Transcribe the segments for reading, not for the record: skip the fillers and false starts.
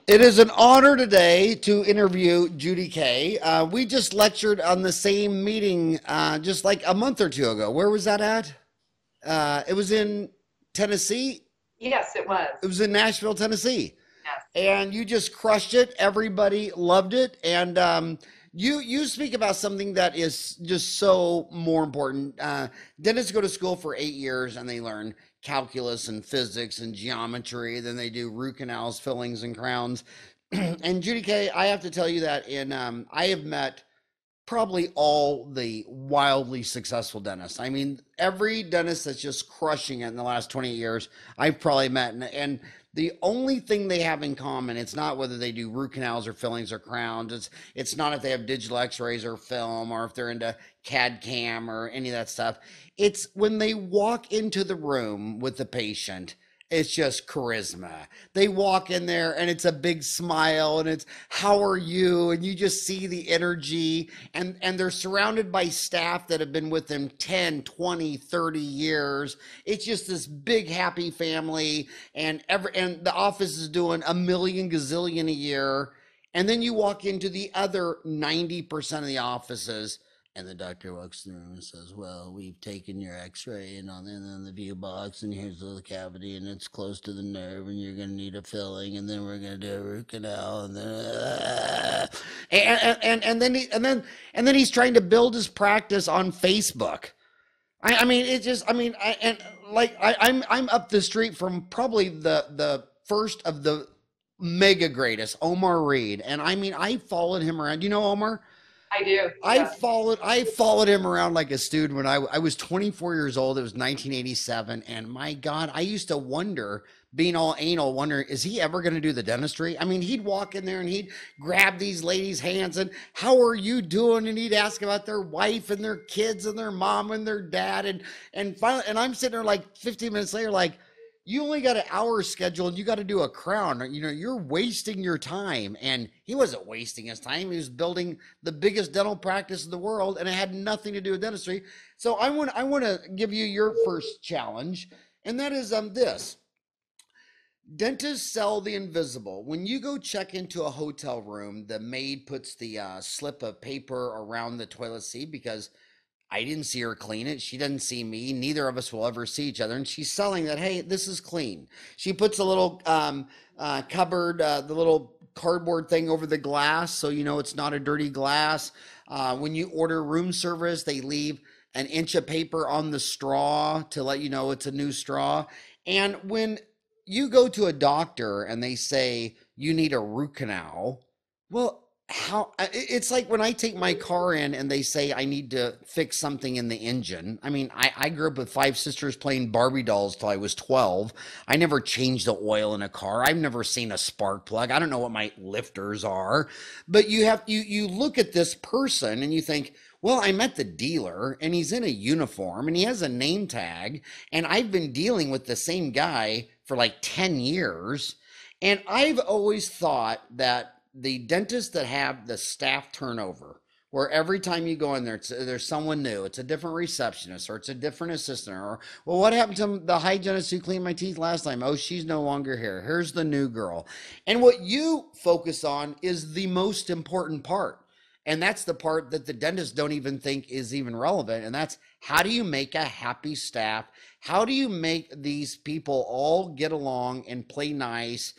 It is an honor today to interview Judy Kay. We just lectured on the same meeting just like a month or two ago. Where was that at? It was in Tennessee. Yes, it was. It was in Nashville, Tennessee. Yes. And you just crushed it. Everybody loved it. And you speak about something that is just so more important. Dentists go to school for 8 years and they learn calculus and physics and geometry. Then they do root canals, fillings, and crowns. And Judy Kay, I have to tell you that I have met probably all the wildly successful dentists. I mean, every dentist that's just crushing it in the last 20 years, I've probably met. And the only thing they have in common, it's not whether they do root canals or fillings or crowns. It's not if they have digital x-rays or film or if they're into CAD cam or any of that stuff. It's when they walk into the room with the patient, it's just charisma. They walk in there and it's a big smile and it's how are you? And you just see the energy and they're surrounded by staff that have been with them 10, 20, 30 years. It's just this big happy family and the office is doing a million gazillion a year. And then you walk into the other 90% of the offices and the doctor walks through and says, well, we've taken your x-ray and on the view box, and here's the cavity, and it's close to the nerve, and you're going to need a filling, and then we're going to do a root canal, and then, and then he's trying to build his practice on Facebook. I mean, it just, I mean, I'm up the street from probably the first of the mega greatest, Omar Reed. And I mean, I followed him around. Do you know Omar? I do. I followed him around like a student when I was 24 years old. It was 1987. And my God, I used to wonder, being all anal, wondering, is he ever going to do the dentistry? I mean, he'd walk in there and he'd grab these ladies' hands and how are you doing? And he'd ask about their wife and their kids and their mom and their dad. And finally, and I'm sitting there like 15 minutes later, like, you only got an hour scheduled. You got to do a crown. You know, you're wasting your time. And he wasn't wasting his time. He was building the biggest dental practice in the world, and it had nothing to do with dentistry. So I want to give you your first challenge, and that is this. Dentists sell the invisible. When you go check into a hotel room, the maid puts the slip of paper around the toilet seat because I didn't see her clean it. She doesn't see me. Neither of us will ever see each other. And she's selling that, hey, this is clean. She puts a little cupboard, the little cardboard thing over the glass so you know it's not a dirty glass. When you order room service, they leave an inch of paper on the straw to let you know it's a new straw. And when you go to a doctor and they say you need a root canal, well, how it's like when I take my car in and they say I need to fix something in the engine. I mean, I grew up with five sisters playing Barbie dolls till I was 12. I never changed the oil in a car. I've never seen a spark plug. I don't know what my lifters are. But you look at this person and you think, well, I met the dealer and he's in a uniform and he has a name tag and I've been dealing with the same guy for like 10 years. And I've always thought that the dentists that have the staff turnover, where every time you go in there, there's someone new, it's a different receptionist, or it's a different assistant, or, well, what happened to the hygienist who cleaned my teeth last time? Oh, she's no longer here. Here's the new girl. And what you focus on is the most important part. And that's the part that the dentists don't even think is even relevant. And that's, how do you make a happy staff? How do you make these people all get along and play nice?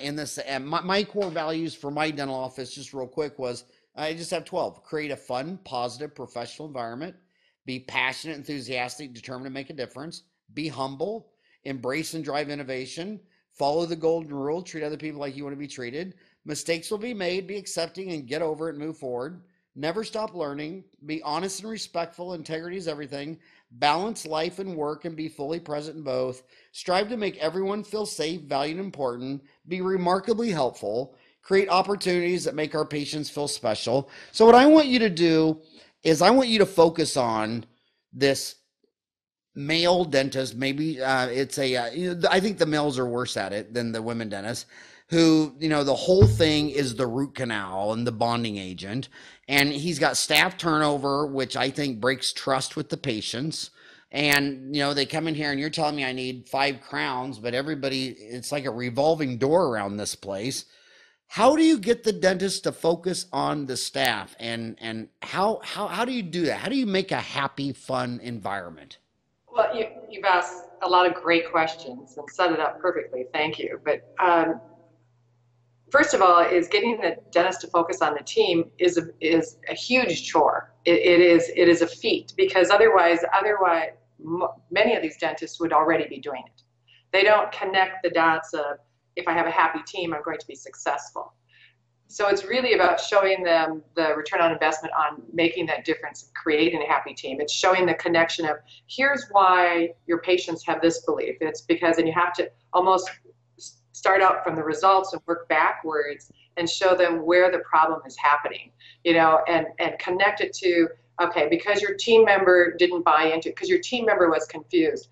In this, and my core values for my dental office, just real quick, was I just have 12. Create a fun, positive, professional environment. Be passionate, enthusiastic, determined to make a difference. Be humble. Embrace and drive innovation. Follow the golden rule. Treat other people like you want to be treated. Mistakes will be made. Be accepting and get over it and move forward. Never stop learning. Be honest and respectful. Integrity is everything. Balance life and work and be fully present in both. Strive to make everyone feel safe, valued, and important. Be remarkably helpful. Create opportunities that make our patients feel special. So what I want you to do is I want you to focus on this male dentist. Maybe it's I think the males are worse at it than the women dentists, who, you know, the whole thing is the root canal and the bonding agent. And he's got staff turnover, which I think breaks trust with the patients. And, you know, they come in here and you're telling me I need 5 crowns, but everybody, it's like a revolving door around this place. How do you get the dentist to focus on the staff, and how do you do that? How do you make a happy, fun environment? Well, you've asked a lot of great questions and set it up perfectly. Thank you. But first of all, is getting the dentist to focus on the team is a huge chore. It is a feat because otherwise many of these dentists would already be doing it. They don't connect the dots of if I have a happy team, I'm going to be successful. So it's really about showing them the return on investment on making that difference, creating a happy team. It's showing the connection of here's why your patients have this belief. It's because, and you have to almost start out from the results and work backwards and show them where the problem is happening, and connect it to, okay, because your team member didn't buy into it, because your team member was confused.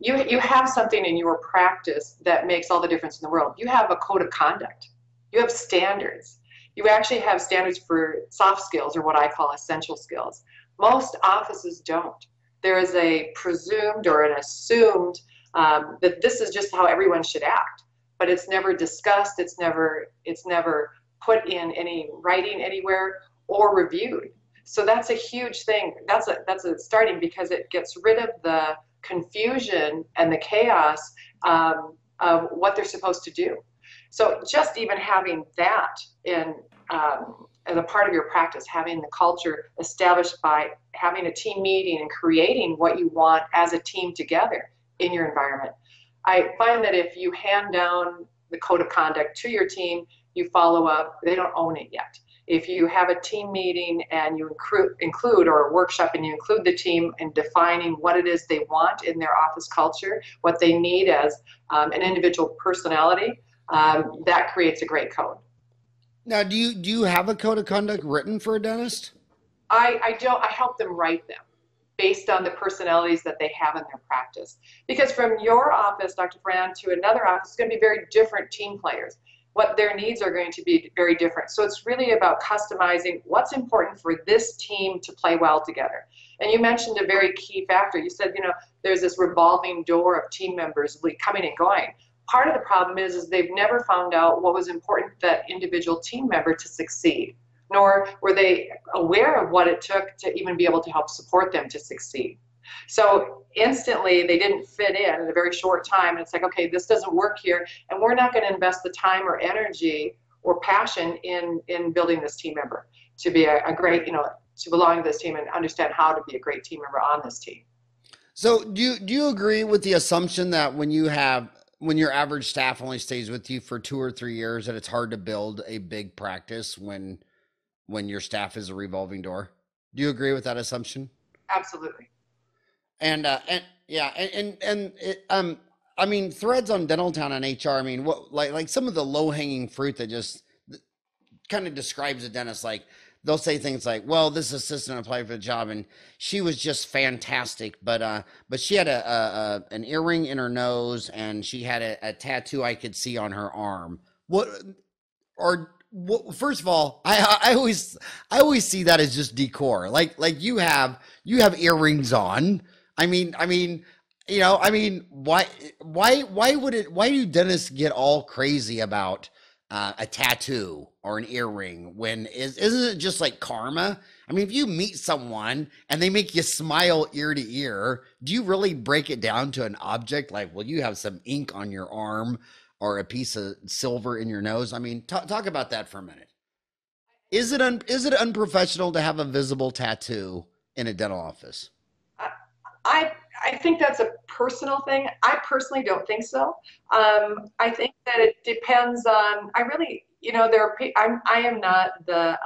You have something in your practice that makes all the difference in the world. You have a code of conduct. You have standards. You actually have standards for soft skills, or what I call essential skills. Most offices don't. There is a presumed or an assumed that this is just how everyone should act, but it's never discussed. It's never put in any writing anywhere or reviewed. So that's a huge thing. That's a starting, because it gets rid of the confusion and the chaos of what they're supposed to do. So just even having that in as a part of your practice, having the culture established by having a team meeting and creating what you want as a team together in your environment. I find that if you hand down the code of conduct to your team, you follow up, they don't own it yet. If you have a team meeting and you include or a workshop and you include the team in defining what it is they want in their office culture, what they need as an individual personality, that creates a great code. Now, do you have a code of conduct written for a dentist? I don't. I help them write them based on the personalities that they have in their practice. Because from your office, Dr. Farran, to another office, it's going to be very different team players. What their needs are going to be very different. So it's really about customizing what's important for this team to play well together. And you mentioned a very key factor. You said, there's this revolving door of team members coming and going. Part of the problem is they've never found out what was important for that individual team member to succeed, nor were they aware of what it took to even be able to help support them to succeed. So instantly they didn't fit in a very short time. And it's like, okay, this doesn't work here. And we're not going to invest the time or energy or passion in building this team member to be a great, to belong to this team and understand how to be a great team member on this team. So do you agree with the assumption that when your average staff only stays with you for 2 or 3 years, that it's hard to build a big practice when your staff is a revolving door? Do you agree with that assumption? Absolutely. And yeah, and it, I mean, threads on Dental Town and HR. I mean, what like some of the low hanging fruit that just kind of describes a dentist. Like they'll say things like, "Well, this assistant applied for the job, and she was just fantastic, but she had an earring in her nose, and she had a tattoo I could see on her arm." What or what, first of all, I always see that as just decor. Like you have earrings on. Why do dentists get all crazy about a tattoo or an earring when isn't it just like karma? I mean, if you meet someone and they make you smile ear to ear, do you really break it down to an object? Like, well, you have some ink on your arm or a piece of silver in your nose. I mean, talk about that for a minute. Is it unprofessional to have a visible tattoo in a dental office? I I think that's a personal thing. I personally don't think so. I think that it depends on. I really, there are. I am not the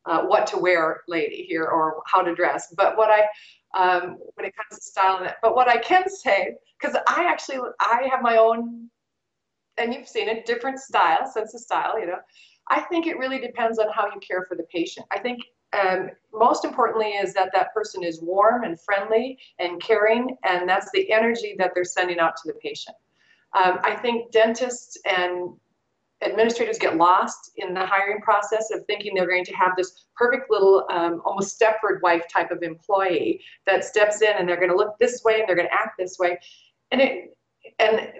what to wear lady here or how to dress, but when it comes to style and that. But what I can say, because I have my own, and you've seen it, different style, sense of style. I think it really depends on how you care for the patient. I think most importantly is that that person is warm and friendly and caring, and that's the energy that they're sending out to the patient. I think dentists and administrators get lost in the hiring process of thinking they're going to have this perfect little almost Stepford wife type of employee that steps in and they're going to look this way and they're going to act this way, and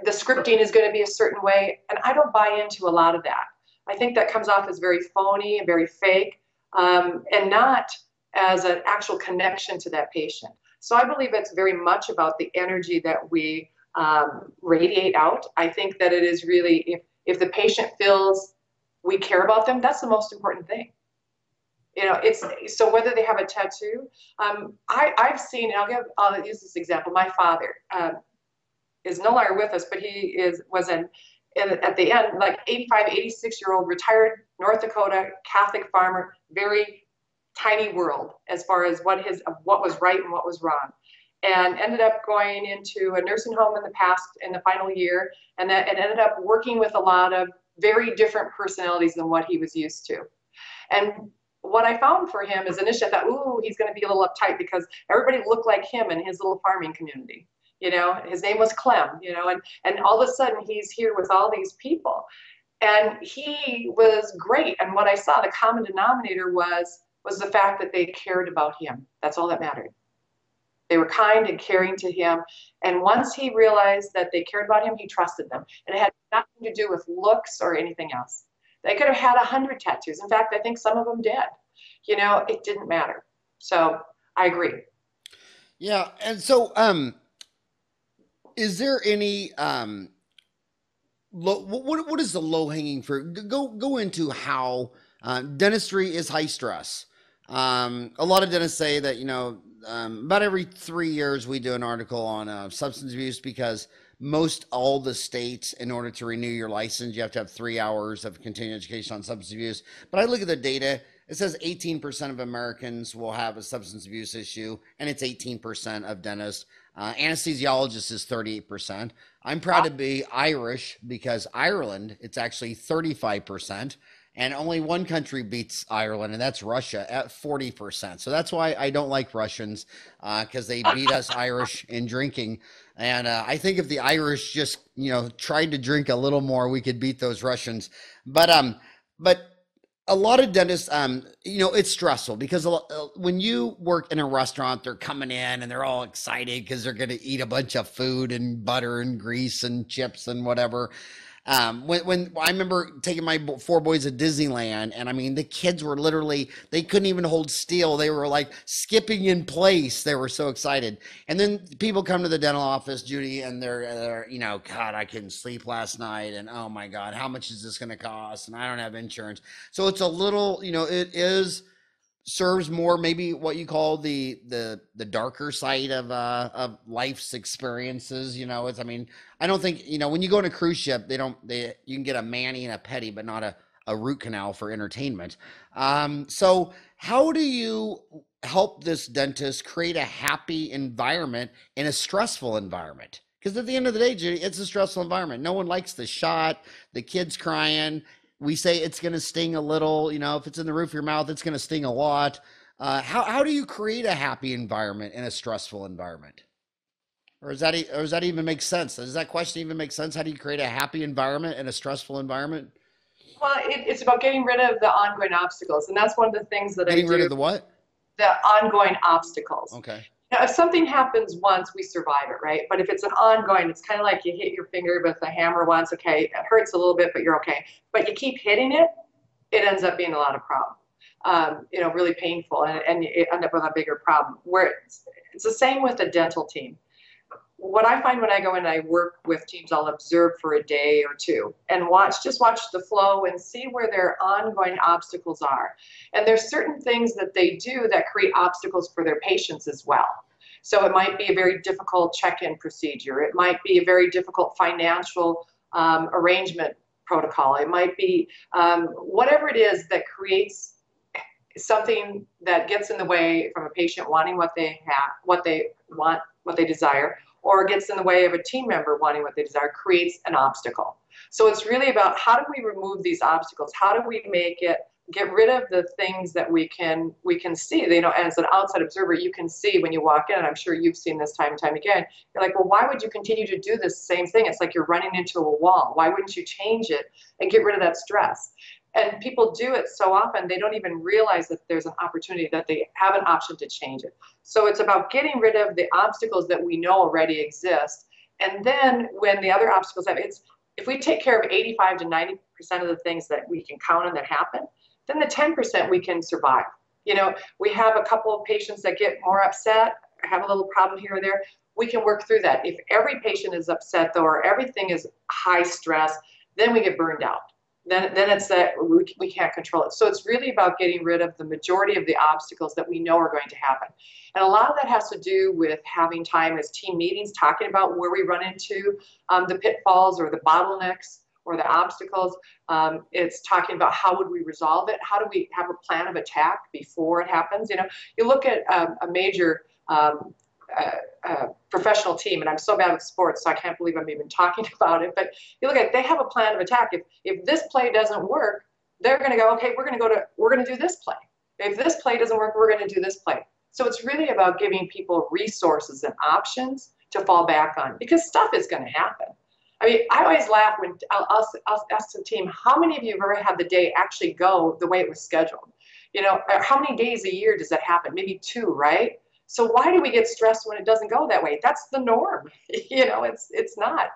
the scripting is going to be a certain way, and I don't buy into a lot of that. I think that comes off as very phony and very fake, and not as an actual connection to that patient. So I believe it's very much about the energy that we radiate out. I think that it is really, if the patient feels we care about them, that's the most important thing. You know, it's so whether they have a tattoo, I've seen, and I'll use this example. My father is no longer with us, but was at the end, like 85, 86-year-old retired North Dakota Catholic farmer, very tiny world as far as what was right and what was wrong, and ended up going into a nursing home in the final year, and ended up working with a lot of very different personalities than what he was used to. And what I found for him is initially I thought, ooh, he's going to be a little uptight because everybody looked like him in his little farming community. You know, his name was Clem, you know, and all of a sudden he's here with all these people. And he was great. And what I saw, the common denominator was the fact that they cared about him. That's all that mattered. They were kind and caring to him. And once he realized that they cared about him, he trusted them. And it had nothing to do with looks or anything else. They could have had 100 tattoos. In fact, I think some of them did. You know, it didn't matter. So I agree. Yeah. And so, is there any, what is the low hanging fruit? Go into how dentistry is high stress. A lot of dentists say that, you know, about every 3 years we do an article on substance abuse, because most all the states, in order to renew your license, you have to have 3 hours of continuing education on substance abuse. But I look at the data, it says 18% of Americans will have a substance abuse issue, and it's 18% of dentists. Anesthesiologists is 38%. I'm proud to be Irish, because Ireland, it's actually 35%. And only one country beats Ireland, and that's Russia at 40%. So that's why I don't like Russians, because they beat us Irish in drinking. And I think if the Irish just, you know, tried to drink a little more, we could beat those Russians. But a lot of dentists, you know, it's stressful because when you work in a restaurant, they're coming in and they're all excited because they're going to eat a bunch of food and butter and grease and chips and whatever. When I remember taking my 4 boys to Disneyland, and I mean, the kids were literally, they couldn't even hold still. They were like skipping in place. They were so excited. And then people come to the dental office, Judy, and they're, you know, God, I couldn't sleep last night. And oh my God, how much is this going to cost? And I don't have insurance. So it's a little, you know, serves more maybe what you call the darker side of life's experiences. You know, it's, I mean, I don't think, you know, when you go on a cruise ship, you can get a mani and a pedi, but not a root canal for entertainment. So how do you help this dentist create a happy environment in a stressful environment? Because at the end of the day, Judy, it's a stressful environment. No one likes the shot, the kids crying. We say it's going to sting a little, you know, if it's in the roof of your mouth, it's going to sting a lot. How do you create a happy environment in a stressful environment? Or does that even make sense? Does that question even make sense? How do you create a happy environment in a stressful environment? Well, it's about getting rid of the ongoing obstacles. And that's one of the things that I Getting rid do. of the what? The ongoing obstacles. Okay. Now, if something happens once, we survive it, right? But if it's an ongoing, it's kind of like you hit your finger with a hammer once, okay, it hurts a little bit, but you're okay. But you keep hitting it, it ends up being a lot of problem. You know, really painful, and you end up with a bigger problem. Where it's the same with the dental team. What I find when I go in and I work with teams, I'll observe for a day or two and just watch the flow and see where their ongoing obstacles are. And there's certain things that they do that create obstacles for their patients as well. So it might be a very difficult check-in procedure. It might be a very difficult financial arrangement protocol. It might be whatever it is that creates something that gets in the way from a patient wanting what they have, what they want, what they desire, or gets in the way of a team member wanting what they desire, creates an obstacle. So it's really about how do we remove these obstacles? How do we get rid of the things that we can see? You know, as an outside observer, you can see when you walk in, and I'm sure you've seen this time and time again, you're like, well, why would you continue to do this same thing? It's like you're running into a wall. Why wouldn't you change it and get rid of that stress? And people do it so often, they don't even realize that there's an opportunity, that they have an option to change it. So it's about getting rid of the obstacles that we know already exist. And then when the other obstacles have, if we take care of 85 to 90% of the things that we can count on that happen, then the 10% we can survive. You know, we have a couple of patients that get more upset, have a little problem here or there. We can work through that. If every patient is upset though, or everything is high stress, then we get burned out. Then it's that we can't control it. So it's really about getting rid of the majority of the obstacles that we know are going to happen. And a lot of that has to do with having time as team meetings, talking about where we run into the pitfalls or the bottlenecks or the obstacles. It's talking about how would we resolve it? How do we have a plan of attack before it happens? You know, you look at a major professional team, and I'm so bad with sports, so I can't believe I'm even talking about it, but you look at, they have a plan of attack. If this play doesn't work, they're going to go, okay, we're going to do this play. If this play doesn't work, we're going to do this play. So it's really about giving people resources and options to fall back on, because stuff is going to happen. I mean, I always laugh when I'll ask the team, how many of you have ever had the day actually go the way it was scheduled? You know, how many days a year does that happen? Maybe 2, right? So why do we get stressed when it doesn't go that way? That's the norm. You know, it's not.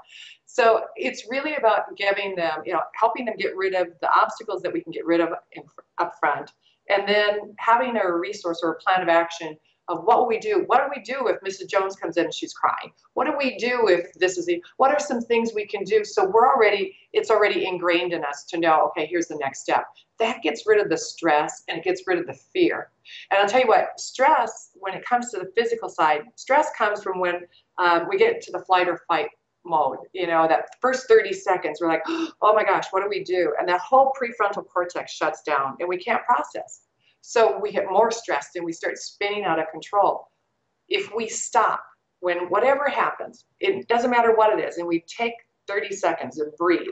So it's really about giving them, you know, helping them get rid of the obstacles that we can get rid of up front, and then having a resource or a plan of action of what will we do? What do we do if Mrs. Jones comes in and she's crying? What do we do if this is what are some things we can do? So it's already ingrained in us to know, okay, here's the next step. That gets rid of the stress and it gets rid of the fear. And I'll tell you what, stress, when it comes to the physical side, stress comes from when we get to the flight or fight mode. You know, that first 30 seconds, we're like, oh my gosh, what do we do? And that whole prefrontal cortex shuts down and we can't process. So we get more stressed and we start spinning out of control. If we stop, when whatever happens, it doesn't matter what it is, and we take 30 seconds and breathe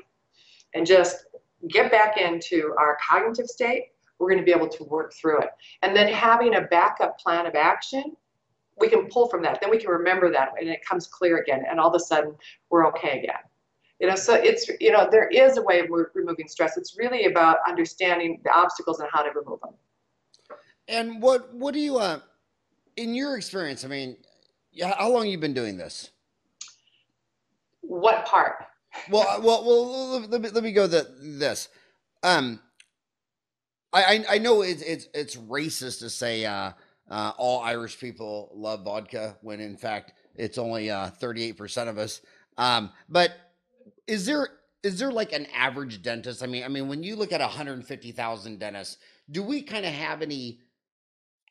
and just get back into our cognitive state, we're going to be able to work through it. And then having a backup plan of action, we can pull from that. Then we can remember that and it comes clear again. And all of a sudden we're okay again. You know, so it's, you know, there is a way of removing stress. It's really about understanding the obstacles and how to remove them. And what do you, in your experience, I mean, how long have you been doing this? What part? Well, let me go this. I know it's racist to say all Irish people love vodka when in fact it's only 38% of us. But is there like an average dentist? I mean, when you look at 150,000 dentists, do we kind of have any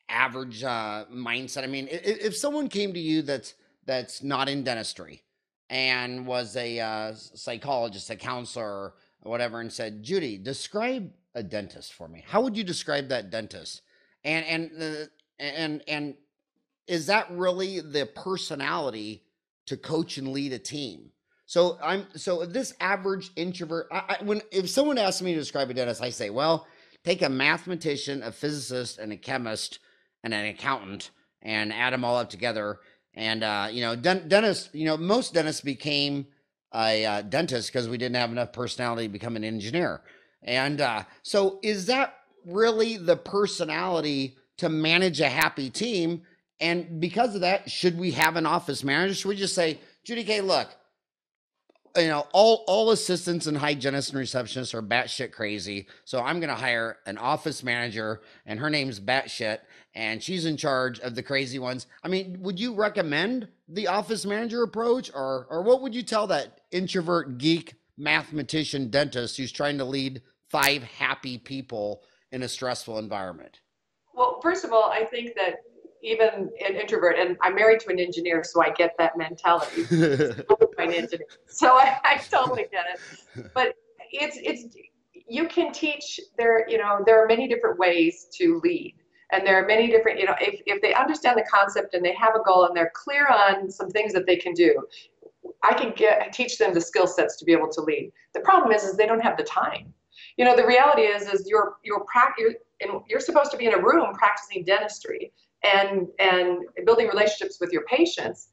average mindset? I mean, if someone came to you that's not in dentistry and was a psychologist, a counselor, or whatever, and said, Judy, describe a dentist for me. How would you describe that dentist? And is that really the personality to coach and lead a team? So this average introvert, if someone asks me to describe a dentist, I say, well, take a mathematician, a physicist, and a chemist, and an accountant, and add them all up together. And dentists, most dentists became a dentist because we didn't have enough personality to become an engineer. And so is that really the personality to manage a happy team? And because of that, should we have an office manager? Should we just say, Judy Kay, look, all assistants and hygienists and receptionists are batshit crazy. So I'm going to hire an office manager, and her name's batshit, and she's in charge of the crazy ones. I mean, would you recommend the office manager approach, or what would you tell that introvert geek mathematician dentist who's trying to lead 5 happy people in a stressful environment? Well, first of all, I think that even an introvert, and I'm married to an engineer, so I get that mentality. I'm an engineer, so I totally get it. But it's you can teach there. There are many different ways to lead, and there are many different. If they understand the concept and they have a goal and they're clear on some things that they can do, I can teach them the skill sets to be able to lead. The problem is they don't have the time. The reality is you're supposed to be in a room practicing dentistry and building relationships with your patients.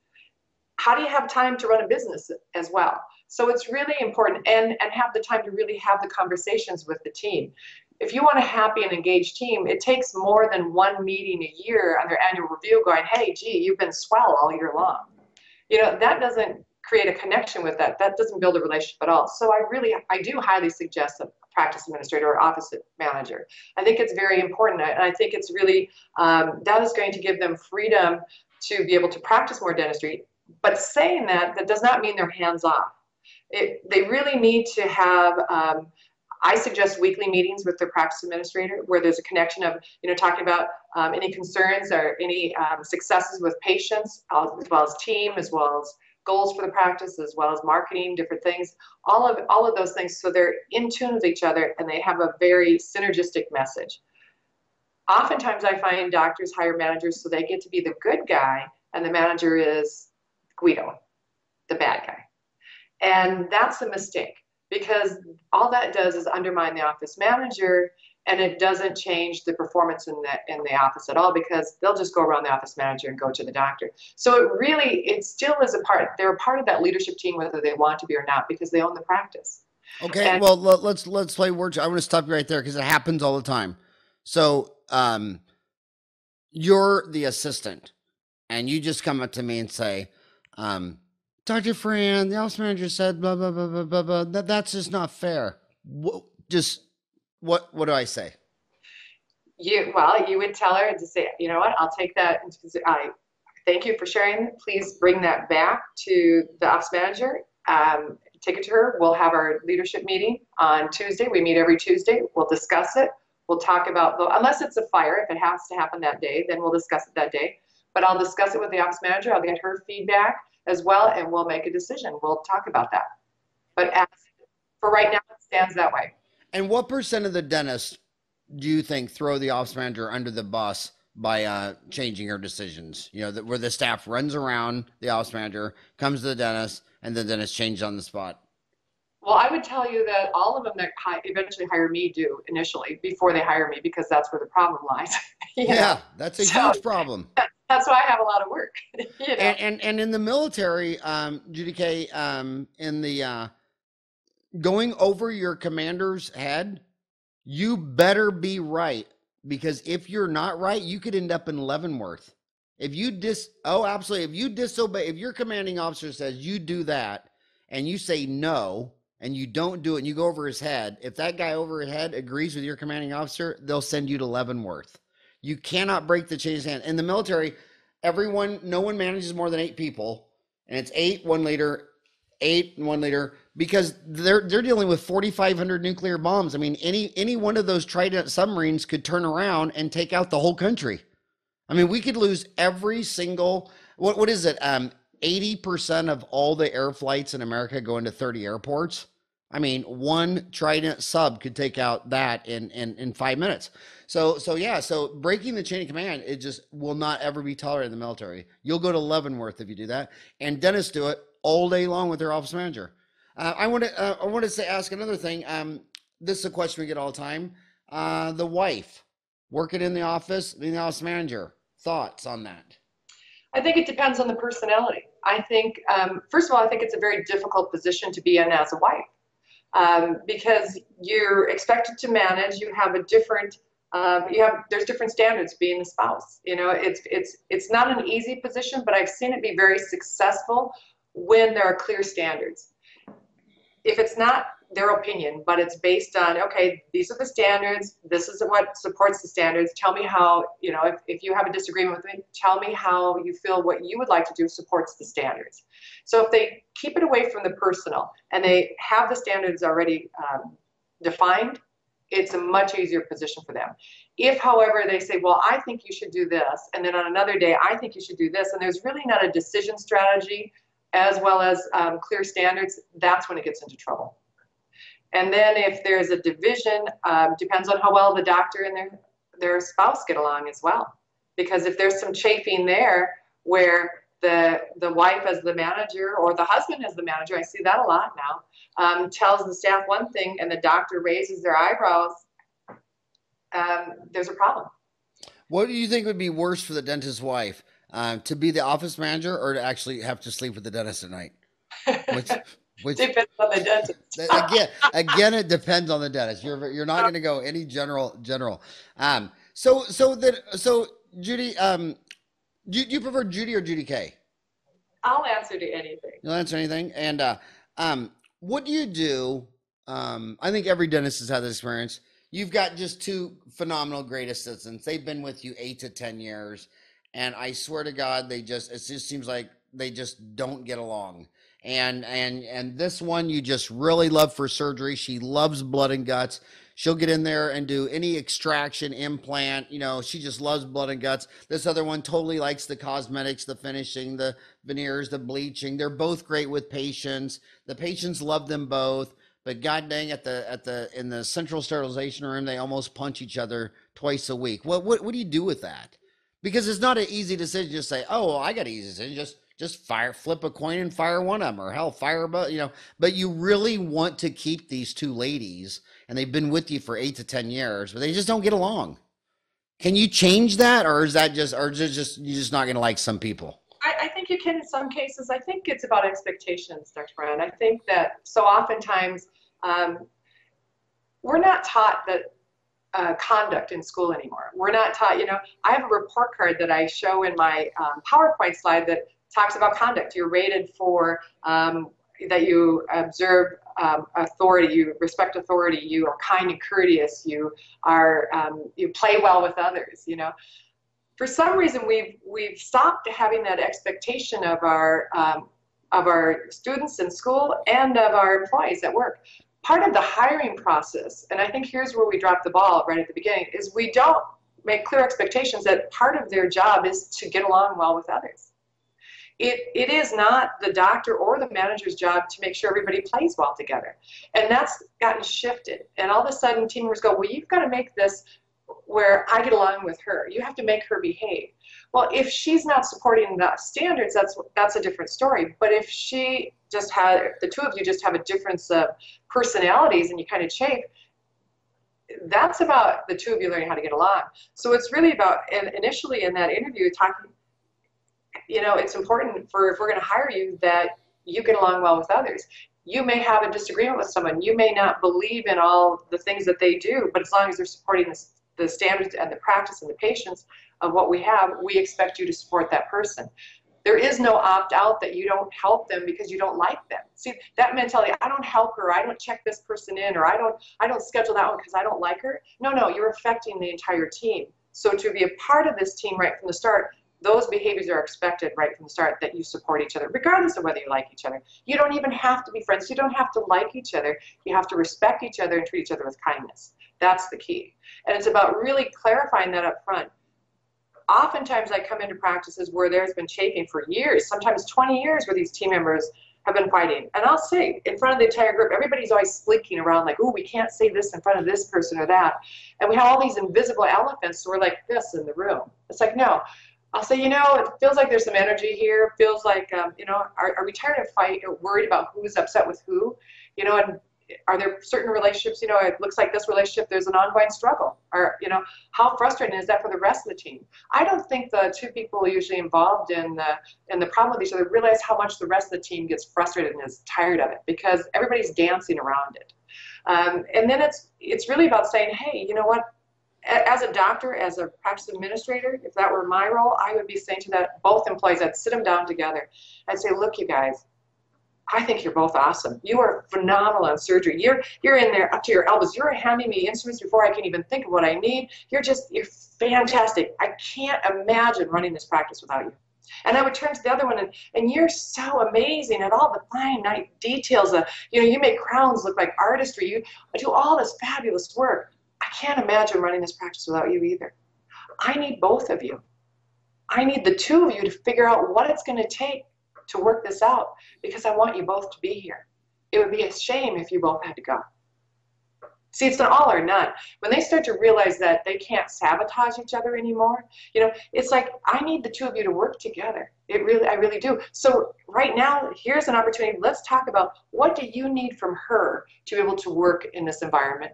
How do you have time to run a business as well? So it's really important and have the time to really have the conversations with the team. If you want a happy and engaged team, it takes more than one meeting a year on their annual review going, hey, gee, you've been swell all year long. That doesn't create a connection with that, that doesn't build a relationship at all. So I do highly suggest a practice administrator or office manager. I think it's very important. And I think it's really, that is going to give them freedom to be able to practice more dentistry. But saying that, that does not mean they're hands off. They really need to have, I suggest weekly meetings with their practice administrator where there's a connection of, talking about any concerns or any successes with patients, as well as team, as well as goals for the practice, as well as marketing, different things, all of those things. So they're in tune with each other and they have a very synergistic message. Oftentimes I find doctors hire managers so they get to be the good guy and the manager is Guido, the bad guy. And that's a mistake because all that does is undermine the office manager and it doesn't change the performance in the office at all because they'll just go around the office manager and go to the doctor. So it still is they're a part of that leadership team whether they want to be or not because they own the practice. Okay, and, well, let's play words. I want to stop you right there because it happens all the time. So you're the assistant and you just come up to me and say, Dr. Farran, the office manager said blah, blah, blah, blah, blah, blah. That's just not fair. What do I say? You would tell her to say, you know what, I'll take that. I thank you for sharing. Please bring that back to the office manager. Take it to her. We'll have our leadership meeting on Tuesday. We meet every Tuesday. We'll discuss it. We'll talk about, unless it's a fire, if it has to happen that day, then we'll discuss it that day. But I'll discuss it with the office manager. I'll get her feedback as well, and we'll make a decision. We'll talk about that. But for right now, it stands that way. And what percent of the dentists do you think throw the office manager under the bus by changing her decisions? Where the staff runs around the office manager, comes to the dentist, and the dentist changes on the spot. Well, I would tell you that all of them that eventually hire me do initially before they hire me because that's where the problem lies. Yeah, that's a huge problem. That's why I have a lot of work. And in the military, Judy Kay, in the going over your commander's head, you better be right because if you're not right, you could end up in Leavenworth. If you absolutely. If you disobey, if your commanding officer says you do that and you say no and you don't do it and you go over his head, if that guy over his head agrees with your commanding officer, they'll send you to Leavenworth. You cannot break the chain of command. In the military, no one manages more than 8 people, and it's 8 1 leader, 8 and 1 leader, because they're dealing with 4,500 nuclear bombs. I mean, any one of those Trident submarines could turn around and take out the whole country. I mean, we could lose every single, what is it? 80% of all the air flights in America go into 30 airports. I mean, one Trident sub could take out that in 5 minutes. So breaking the chain of command, it just will not ever be tolerated in the military. You'll go to Leavenworth if you do that. And dentists do it all day long with their office manager. I want to ask another thing. This is a question we get all the time. The wife working in the office, being the office manager. Thoughts on that? I think it depends on the personality. I think, first of all, I think it's a very difficult position to be in as a wife because you're expected to manage. You have a different, there's different standards being the spouse. It's not an easy position, but I've seen it be very successful when there are clear standards. If it's not their opinion, but it's based on, okay, these are the standards, this is what supports the standards, tell me how, if you have a disagreement with me, tell me how you feel what you would like to do supports the standards. So if they keep it away from the personal and they have the standards already defined, it's a much easier position for them. If, however, they say, well, I think you should do this, and then on another day, I think you should do this, and there's really not a decision strategy as well as clear standards, that's when it gets into trouble. And then if there's a division, depends on how well the doctor and their spouse get along as well. Because if there's some chafing there where the wife as the manager or the husband as the manager, I see that a lot now, tells the staff one thing and the doctor raises their eyebrows, there's a problem. What do you think would be worse for the dentist's wife? To be the office manager or to actually have to sleep with the dentist at night? Which depends on the dentist. again, it depends on the dentist. You're not going to go any general. So Judy, do you prefer Judy or Judy Kay? I'll answer to anything. You'll answer anything. And what do you do? I think every dentist has had this experience. You've got just two phenomenal great assistants. They've been with you 8 to 10 years, and I swear to God, it just seems like they just don't get along. And this one you just really love for surgery. She loves blood and guts. She'll get in there and do any extraction, implant. She just loves blood and guts. This other one totally likes the cosmetics, the finishing, the veneers, the bleaching. They're both great with patients. The patients love them both. But god dang, in the central sterilization room, they almost punch each other twice a week. What do you do with that? Because it's not an easy decision. Just say, oh, well, I got an easy decision. Just flip a coin and fire one of them, or hell, fire both. But you really want to keep these two ladies, and they've been with you for 8 to 10 years, but they just don't get along. Can you change that, or is it just you're just not going to like some people? I think you can in some cases. I think it's about expectations, Dr. Farran. I think that so oftentimes we're not taught that conduct in school anymore. We're not taught, I have a report card that I show in my PowerPoint slide that talks about conduct. You're rated for that you observe authority, you respect authority, you are kind and courteous, you play well with others, For some reason, we've stopped having that expectation of our students in school and of our employees at work. Part of the hiring process, and I think here's where we drop the ball right at the beginning, is we don't make clear expectations that part of their job is to get along well with others. It is not the doctor or the manager's job to make sure everybody plays well together. And that's gotten shifted. And all of a sudden, team members go, well, you've got to make this where I get along with her. You have to make her behave. Well, if she's not supporting the standards, that's a different story. But if the two of you just have a difference of personalities and you kind of chafe, that's about the two of you learning how to get along. So it's really about, and initially in that interview, talking, it's important if we're going to hire you that you get along well with others. You may have a disagreement with someone. You may not believe in all the things that they do, but as long as they're supporting the standards and the practice and the patience of what we have, we expect you to support that person. There is no opt-out that you don't help them because you don't like them. See, that mentality, I don't help her, I don't check this person in, or I don't schedule that one because I don't like her. No, you're affecting the entire team. So to be a part of this team right from the start, those behaviors are expected right from the start, that you support each other, regardless of whether you like each other. You don't even have to be friends. You don't have to like each other. You have to respect each other and treat each other with kindness. That's the key. And it's about really clarifying that up front. Oftentimes I come into practices where there's been chafing for years, sometimes 20 years, where these team members have been fighting. And I'll say in front of the entire group, everybody's always squeaking around like, oh, we can't say this in front of this person or that. And we have all these invisible elephants, so we're like this in the room. It's like, no. I'll say, it feels like there's some energy here. It feels like, are we tired of fight or worried about who's upset with who? And are there certain relationships, it looks like this relationship, there's an ongoing struggle. Or, how frustrating is that for the rest of the team? I don't think the two people usually involved in the problem with each other realize how much the rest of the team gets frustrated and is tired of it, because everybody's dancing around it. And then it's really about saying, hey, you know what? As a doctor, as a practice administrator, if that were my role, I would be saying to both employees, I'd sit them down together and say, look, you guys, I think you're both awesome. You are phenomenal in surgery. You're in there up to your elbows. You're handing me instruments before I can even think of what I need. You're fantastic. I can't imagine running this practice without you. And I would turn to the other one, and you're so amazing at all the fine details. You make crowns look like artistry. You do all this fabulous work. I can't imagine running this practice without you either. I need both of you. I need the two of you to figure out what it's going to take to work this out, because I want you both to be here. It would be a shame if you both had to go. See, it's an all or none. When they start to realize that they can't sabotage each other anymore, it's like, I need the two of you to work together. I really do. So right now, here's an opportunity. Let's talk about, what do you need from her to be able to work in this environment?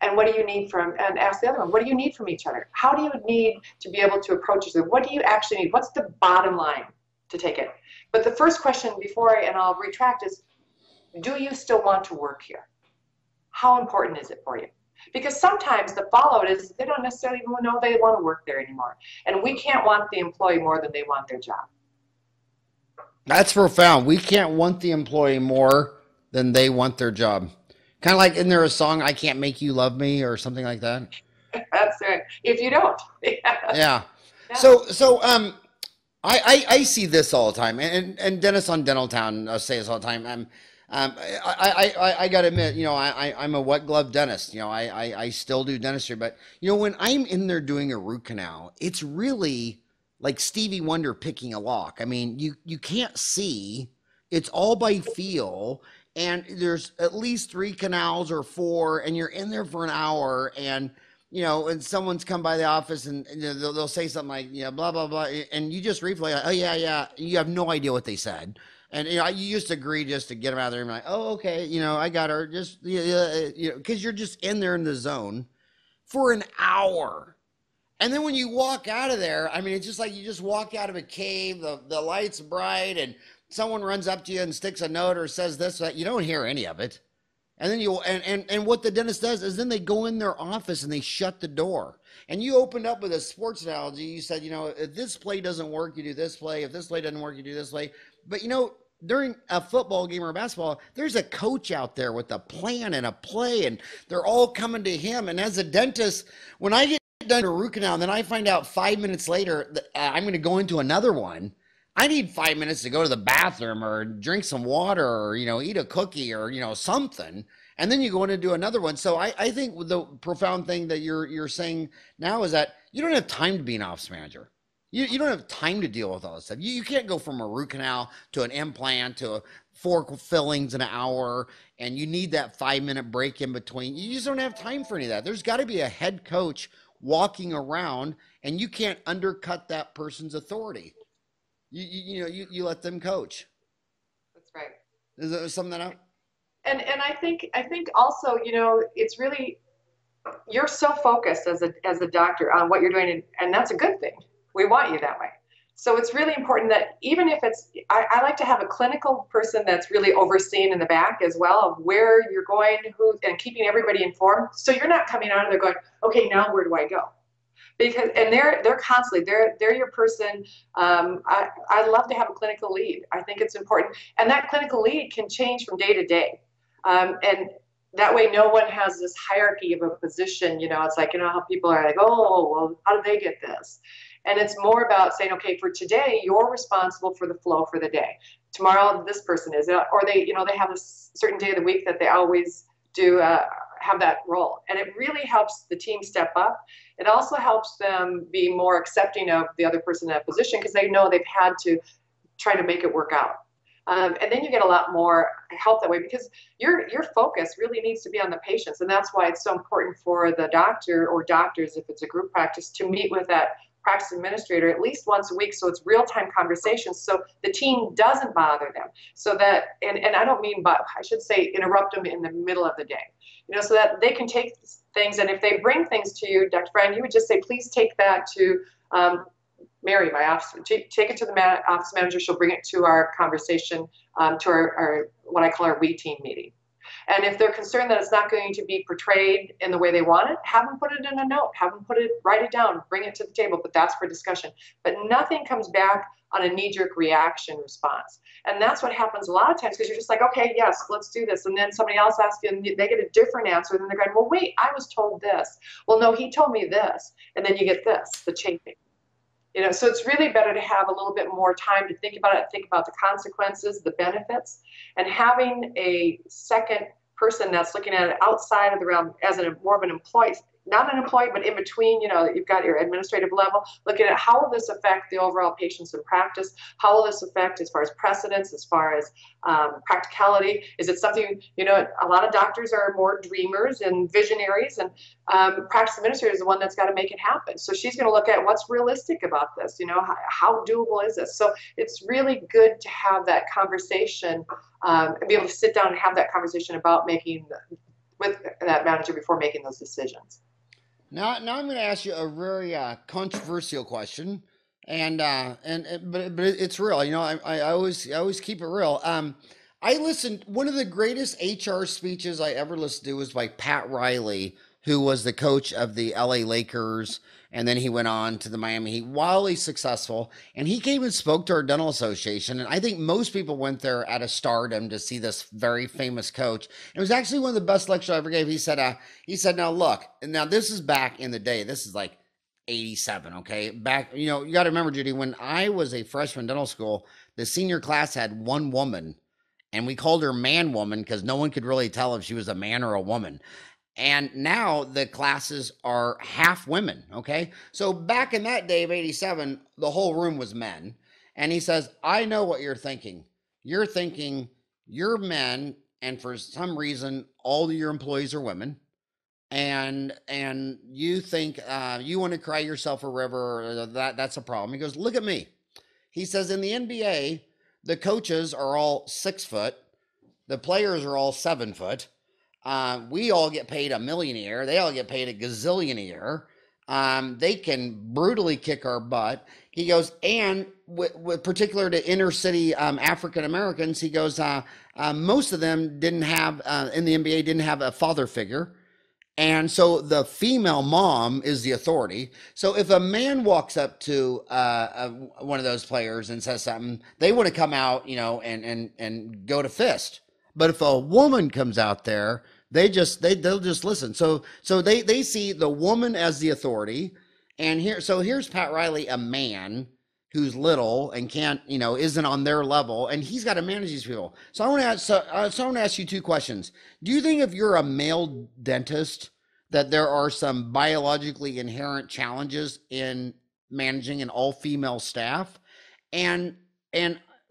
And what do you need and ask the other one, what do you need from each other? How do you need to be able to approach each other? What do you actually need? What's the bottom line to take it? But the first question and I'll retract, is, do you still want to work here? How important is it for you? Because sometimes the follow-up is they don't necessarily even know they want to work there anymore. And we can't want the employee more than they want their job. That's profound. We can't want the employee more than they want their job. Kind of like, isn't there a song, I Can't Make You Love Me or something like that? That's right. If you don't, yeah, Yeah. yeah, So I see this all the time, and Dennis on Dental Town say this all the time. I got to admit, I'm a wet glove dentist. I still do dentistry, but when I'm in there doing a root canal, it's really like Stevie Wonder picking a lock. I mean, you can't see; it's all by feel. And there's at least three canals or four, and you're in there for an hour, and someone's come by the office and they'll say something like, blah, blah, blah. And you just replay, like, oh, yeah, yeah. You have no idea what they said. And, you just agree just to get them out of there and be like, oh, okay, I got her. Just, yeah, because you're just in there in the zone for an hour. And then when you walk out of there, I mean, it's just like you just walk out of a cave, the light's bright, and someone runs up to you and sticks a note or says this, that. You don't hear any of it. And then and what the dentist does is then they go in their office and they shut the door. And you opened up with a sports analogy. You said, if this play doesn't work, you do this play. If this play doesn't work, you do this play. But during a football game or basketball, there's a coach out there with a plan and a play, and they're all coming to him. And as a dentist, when I get done a root canal, and then I find out 5 minutes later that I'm going to go into another one. I need 5 minutes to go to the bathroom or drink some water or, eat a cookie or, something. And then you go in and do another one. So I think the profound thing that you're saying now is that you don't have time to be an office manager. You don't have time to deal with all this stuff. You can't go from a root canal to an implant to 4 fillings in an hour, and you need that 5 minute break in between. You just don't have time for any of that. There's got to be a head coach walking around, and you can't undercut that person's authority. You let them coach. that's right. Is there something that out? And I think also, it's really, you're so focused as a doctor on what you're doing, and that's a good thing. We want you that way. So it's really important that even if I like to have a clinical person that's really overseeing in the back as well of where you're going, who, and keeping everybody informed. So you're not coming out of there going, okay, now where do I go? Because and they're constantly they're your person. I love to have a clinical lead. I think it's important, and that clinical lead can change from day to day, and that way no one has this hierarchy of a position. It's like how people are like, oh well, how do they get this? And it's more about saying, okay, for today you're responsible for the flow for the day. Tomorrow this person is, or they have a certain day of the week that they always do. Have that role, and it really helps the team step up. It also helps them be more accepting of the other person in that position because they know they've had to try to make it work out. And then you get a lot more help that way because your focus really needs to be on the patients, and that's why it's so important for the doctor or doctors, if it's a group practice, to meet with that practice administrator at least once a week, so it's real-time conversations, so the team doesn't bother them, so that and I don't mean, but I should say interrupt them in the middle of the day, so that they can take things, and if they bring things to you, Dr. Farran, you would just say, please take that to Mary, my office, take it to the office manager. She'll bring it to our conversation, to our what I call our we team meeting. And if they're concerned that it's not going to be portrayed in the way they want it, have them put it in a note, write it down, bring it to the table, but that's for discussion. But nothing comes back on a knee-jerk reaction response. And that's what happens a lot of times because you're just like, okay, yes, let's do this. And then somebody else asks you and they get a different answer. And then they're going, well, wait, I was told this. Well, no, he told me this. And then you get this, the chafing. So it's really better to have a little bit more time to think about it, think about the consequences, the benefits, and having a second person that's looking at it outside of the realm as more of an employee, not an employee, but in between, you've got your administrative level, looking at how will this affect the overall patients in practice? How will this affect as far as precedence, as far as practicality? Is it something, a lot of doctors are more dreamers and visionaries, and practice administrator is the one that's got to make it happen. So she's going to look at what's realistic about this, how doable is this? So it's really good to have that conversation and be able to sit down and have that conversation about with that manager before making those decisions. Now I'm going to ask you a very controversial question, but it's real. I always keep it real. I listened. One of the greatest HR speeches I ever listened to was by Pat Riley, who was the coach of the LA Lakers. And then he went on to the Miami Heat, wildly successful. And he came and spoke to our dental association. And I think most people went there out of stardom to see this very famous coach. It was actually one of the best lectures I ever gave. He said, now look, now this is back in the day. This is like 87. Okay. Back, you know, you got to remember, Judy, when I was a freshman dental school, the senior class had one woman and we called her man woman because no one could really tell if she was a man or a woman. And now the classes are half women. Okay. So back in that day of 87, the whole room was men. And he says, I know what you're thinking. You're thinking you're men. And for some reason, all of your employees are women. And you think you want to cry yourself a river. That's a problem. He goes, look at me. He says, in the NBA, the coaches are all 6 foot. The players are all 7 foot. We all get paid $1 million a year. They all get paid a gazillion a year. They can brutally kick our butt. He goes, and with particular to inner city African Americans, he goes, most of them didn't have, in the NBA, didn't have a father figure. And so the female mom is the authority. So if a man walks up to one of those players and says something, they want to come out, you know, and go to fist. But if a woman comes out there, they'll just listen. So they see the woman as the authority. And here's Pat Riley, a man who's little and can't, you know, isn't on their level, and he's got to manage these people. So I want to ask you 2 questions. Do you think if you're a male dentist that there are some biologically inherent challenges in managing an all-female staff? And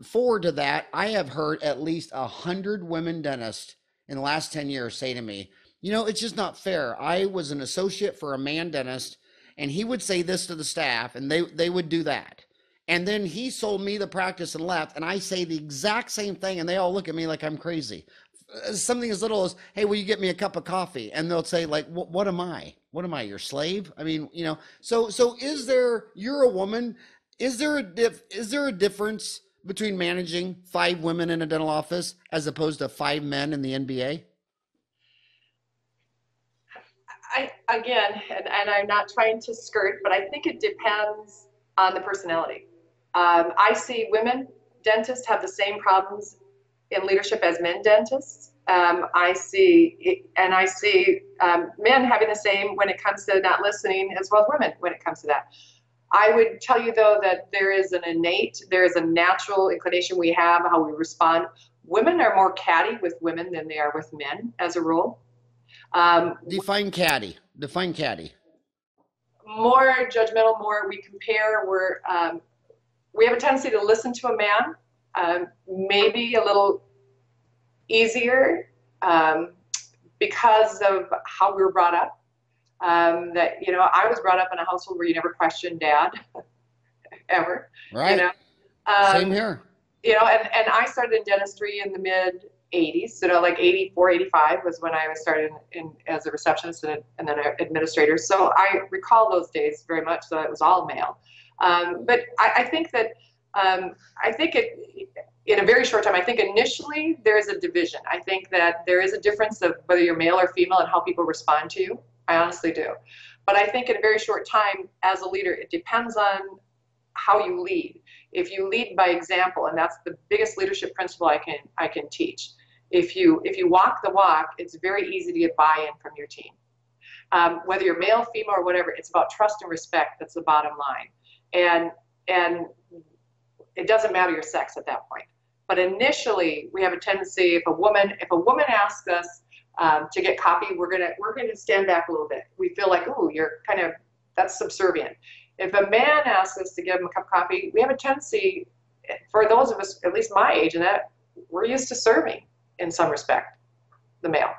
forward to that, I have heard at least 100 women dentists in the last 10 years say to me, you know, it's just not fair. I was an associate for a man dentist, and he would say this to the staff, and they would do that. And then he sold me the practice and left, and I say the exact same thing, and they all look at me like I'm crazy. Something as little as, hey, will you get me a cup of coffee? And they'll say, like, what am I? What am I, your slave? I mean, you know, so you're a woman. Is there a difference between managing 5 women in a dental office as opposed to 5 men in the NBA? And I'm not trying to skirt, but I think it depends on the personality. I see women dentists have the same problems in leadership as men dentists. I see men having the same when it comes to not listening as well as women when it comes to that. I would tell you though that there is a natural inclination we have how we respond. Women are more catty with women than they are with men as a rule. Define catty. More judgmental, more we compare. We have a tendency to listen to a man, maybe a little easier because of how we were brought up. That, you know, I was brought up in a household where you never questioned dad, ever. Right. You know? Same here. You know, and I started in dentistry in the mid 80s, you know, like 84, 85 was when I was started as a receptionist and then an administrator. So I recall those days very much, so it was all male. But I think that, in a very short time, I think initially there is a division. I think that there is a difference of whether you're male or female and how people respond to you. I honestly do. But I think in a very short time, as a leader, it depends on how you lead. If you lead by example, and that's the biggest leadership principle I can teach. If you walk the walk, it's very easy to get buy-in from your team. Whether you're male, female, or whatever, it's about trust and respect. That's the bottom line. And it doesn't matter your sex at that point. But initially, we have a tendency, if a woman asks us to get coffee, we're gonna stand back a little bit. We feel like, ooh, that's subservient. If a man asks us to give him a cup of coffee, we have a tendency, for those of us, at least my age, and that we're used to serving in some respect, the male.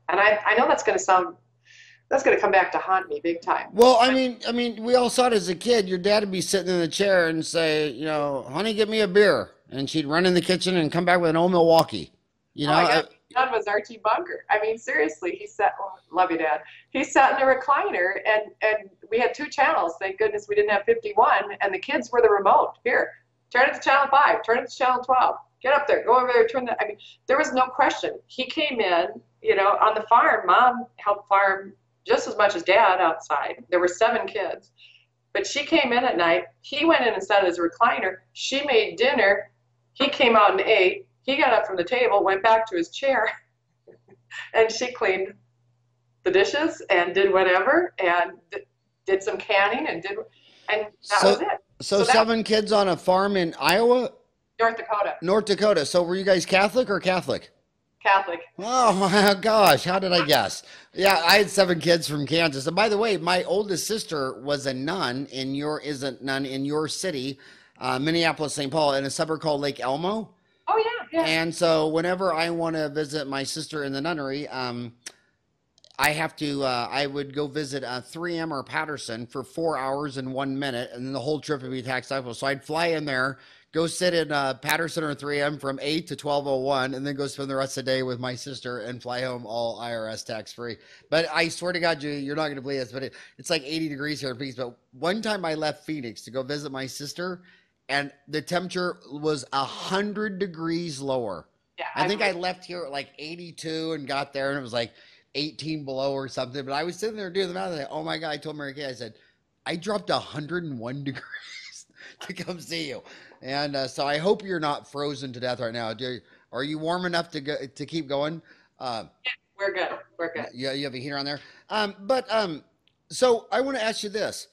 And I know that's going to come back to haunt me big time. Well, I mean, we all saw it as a kid. Your dad would be sitting in the chair and say, you know, honey, get me a beer. And she'd run in the kitchen and come back with an old Milwaukee. You know, Dad was Archie Bunker. I mean, seriously, he sat, love you, Dad. He sat in a recliner and we had 2 channels. Thank goodness we didn't have 51. And the kids were the remote. Here, turn it to channel 5, turn it to channel 12. Get up there, go over there, turn that. I mean, there was no question. He came in, on the farm, mom helped farm just as much as dad outside. There were 7 kids. But she came in at night. He went in and sat at his recliner. She made dinner. He came out and ate. He got up from the table, went back to his chair, and she cleaned the dishes and did whatever and did some canning and that was it. So 7 kids on a farm in Iowa? North Dakota. North Dakota. So were you guys Catholic or Catholic? Catholic. Oh my gosh, how did I guess? Yeah, I had 7 kids from Kansas. And by the way, my oldest sister was a nun in your city, Minneapolis, St. Paul, in a suburb called Lake Elmo. Oh yeah. And so whenever I want to visit my sister in the nunnery, I would go visit 3M or Patterson for 4 hours and 1 minute, and then the whole trip would be tax deductible. So I'd fly in there, go sit in Patterson or 3M from 8 to 12:01, and then go spend the rest of the day with my sister and fly home all IRS tax free. But I swear to God, Judy, you're not going to believe this, but it's like 80 degrees here in Phoenix. But one time I left Phoenix to go visit my sister, and the temperature was 100 degrees lower. Yeah, I think I left here at like 82 and got there, and it was like 18 below or something. But I was sitting there doing the math. Like, oh my God! I told Mary Kay, I said, I dropped 101 degrees to come see you. And so I hope you're not frozen to death right now. Are you warm enough to keep going? Yeah, we're good. We're good. Yeah, you have a heater on there. So I want to ask you this.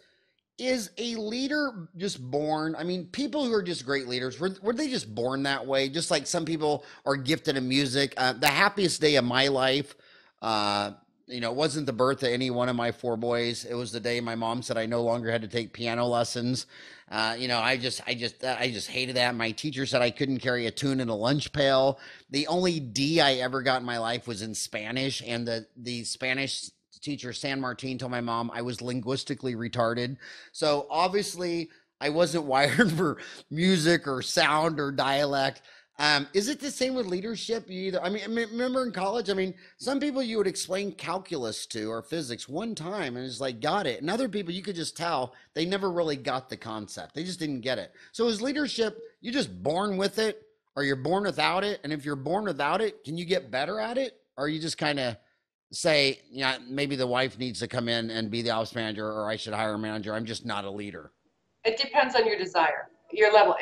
Is a leader just born? I mean, people who are just great leaders, were they just born that way? Just like some people are gifted in music. The happiest day of my life, it wasn't the birth of any one of my 4 boys. It was the day my mom said I no longer had to take piano lessons. I just hated that. My teacher said I couldn't carry a tune in a lunch pail. The only D I ever got in my life was in Spanish, and the Spanish teacher, San Martin, told my mom I was linguistically retarded. So obviously I wasn't wired for music or sound or dialect. Is it the same with leadership? Remember in college, some people you would explain calculus to or physics one time and it's like, got it. And other people, you could just tell they never really got the concept. They just didn't get it. So is leadership, you're just born with it or you're born without it? And if you're born without it, can you get better at it? Or you just kind of say, maybe the wife needs to come in and be the office manager, or I should hire a manager. I'm just not a leader. It depends on your desire, your level.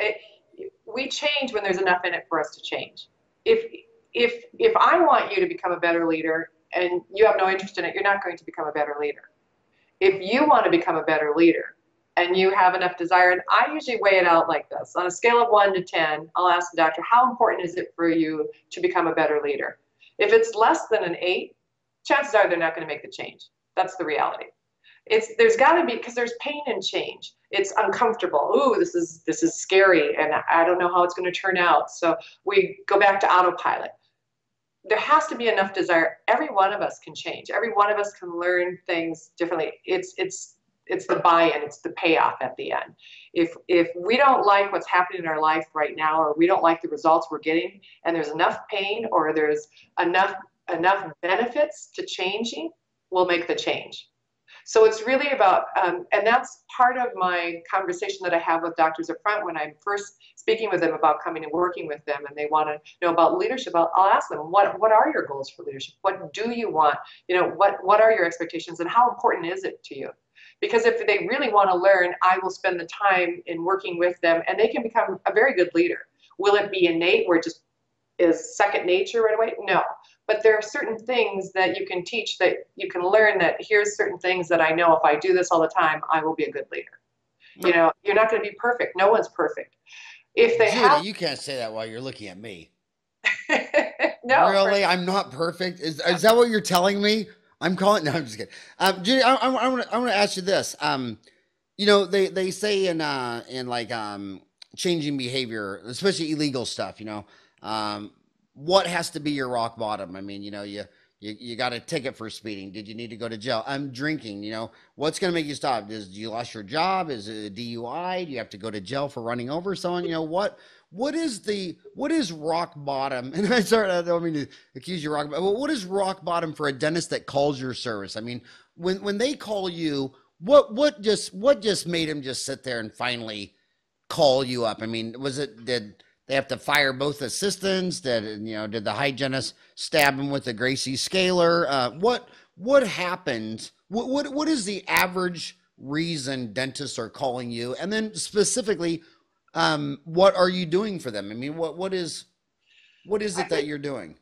We change when there's enough in it for us to change. If I want you to become a better leader and you have no interest in it, you're not going to become a better leader. If you want to become a better leader and you have enough desire, and I usually weigh it out like this. On a scale of 1 to 10, I'll ask the doctor, how important is it for you to become a better leader? If it's less than an 8, chances are they're not going to make the change. That's the reality. There's got to be, because there's pain in change. It's uncomfortable. Ooh, this is scary, and I don't know how it's going to turn out. So we go back to autopilot. There has to be enough desire. Every one of us can change. Every one of us can learn things differently. It's the buy-in. It's the payoff at the end. If we don't like what's happening in our life right now, or we don't like the results we're getting, and there's enough pain, or there's enough benefits to changing, we'll make the change. So it's really about, and that's part of my conversation that I have with doctors up front when I'm first speaking with them about coming and working with them, and they want to know about leadership. I'll ask them, what are your goals for leadership? What do you want? What are your expectations, and how important is it to you? Because if they really want to learn, I will spend the time in working with them, and they can become a very good leader. Will it be innate where it just is second nature right away? No. But there are certain things that you can teach, that you can learn, that here's certain things that I know if I do this all the time, I will be a good leader. You're not going to be perfect. No one's perfect. If they Judy, you can't say that while you're looking at me. No. Really? I'm not perfect? Is that what you're telling me? I'm calling. No, I'm just kidding. Judy, I want to ask you this. They say in changing behavior, especially illegal stuff, what has to be your rock bottom? You got a ticket for speeding. Did you need to go to jail? I'm drinking. What's going to make you stop? Do you lost your job? Is it a DUI? Do you have to go to jail for running over someone? What is rock bottom? And I don't mean to accuse you of rock bottom, but what is rock bottom for a dentist that calls your service? When they call you, what just made him just sit there and finally call you up? Was it, did they have to fire both assistants. That, you know, did the hygienist stab him with a Gracie scaler? What happened? What is the average reason dentists are calling you? And then specifically, what are you doing for them? I mean, what is I it that think you're doing?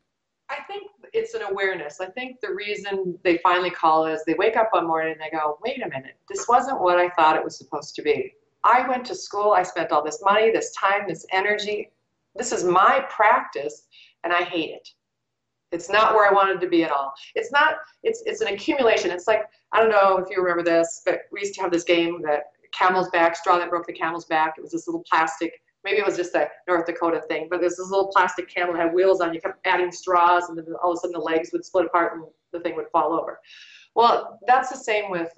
I think it's an awareness. I think the reason they finally call is they wake up one morning and they go, wait a minute, this wasn't what I thought it was supposed to be. I went to school, I spent all this money, this time, this energy. This is my practice, and I hate it. It's not where I wanted to be at all. It's not, it's an accumulation. It's like, I don't know if you remember this, but we used to have this game, that camel's back, straw that broke the camel's back. It was this little plastic, maybe it was just a North Dakota thing, but there's this little plastic camel that had wheels on. You kept adding straws, and then all of a sudden the legs would split apart and the thing would fall over. Well, that's the same with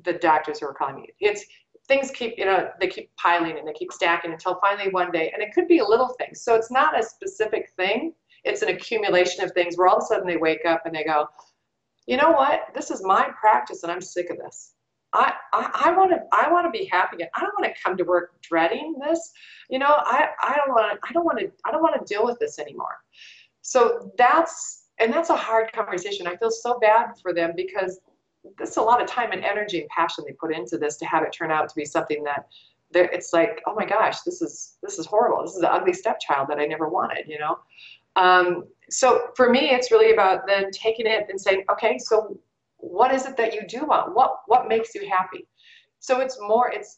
the doctors who are calling me. It's things keep, you know, they keep piling and they keep stacking until finally one day, and it could be a little thing. So it's not a specific thing. It's an accumulation of things where all of a sudden they wake up and they go, you know what? This is my practice and I'm sick of this. I want to be happy again. I don't want to come to work dreading this. You know, I don't want to deal with this anymore. So that's a hard conversation. I feel so bad for them because there's a lot of time and energy and passion they put into this to have it turn out to be something that it's like, oh my gosh, this is horrible. This is an ugly stepchild that I never wanted, you know? So for me, it's really about then taking it and saying, okay, so what is it that you do want? What makes you happy? So it's more, it's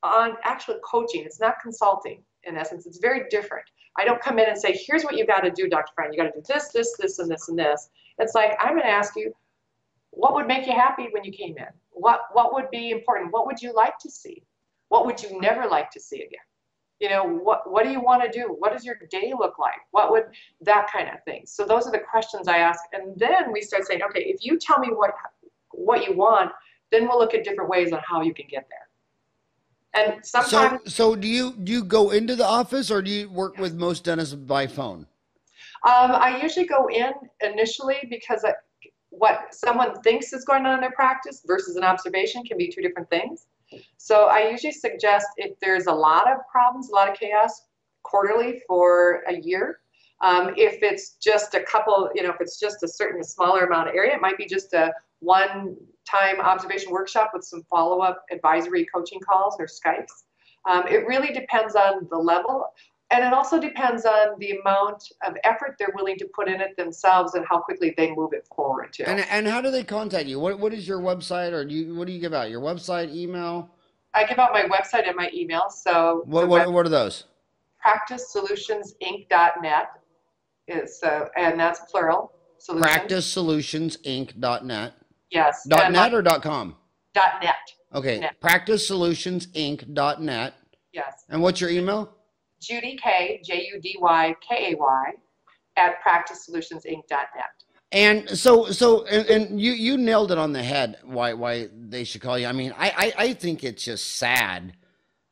on actual coaching. It's not consulting in essence. It's very different. I don't come in and say, here's what you got to do, Dr. Farran. You got to do this, this, this, and this, and this. It's like, I'm going to ask you, what would make you happy when you came in? What would be important? What would you like to see? What would you never like to see again? You know, what do you want to do? What does your day look like? What would that kind of thing? So those are the questions I ask. And then we start saying, okay, if you tell me what you want, then we'll look at different ways on how you can get there. And sometimes So do you go into the office, or do you work with most dentists by phone? I usually go in initially because what someone thinks is going on in their practice versus an observation can be two different things. So I usually suggest if there's a lot of problems, a lot of chaos, quarterly for a year. If it's just a couple, you know, if it's just a smaller amount of area, it might be just a one-time observation workshop with some follow-up advisory coaching calls or Skypes. It really depends on the level. And it also depends on the amount of effort they're willing to put in it themselves and how quickly they move it forward too. And how do they contact you? What is your website, or what do you give out? Your website, email? I give out my website and my email. So What are those? practicesolutionsinc.net is and that's plural. Practicesolutionsinc.net. Yes. .net or .com? .net. Okay. Net. Practicesolutionsinc.net. Yes. And what's your email? Judy Kay, JudyKay at practicesolutionsinc.net. And and you nailed it on the head. Why they should call you? I mean, I think it's just sad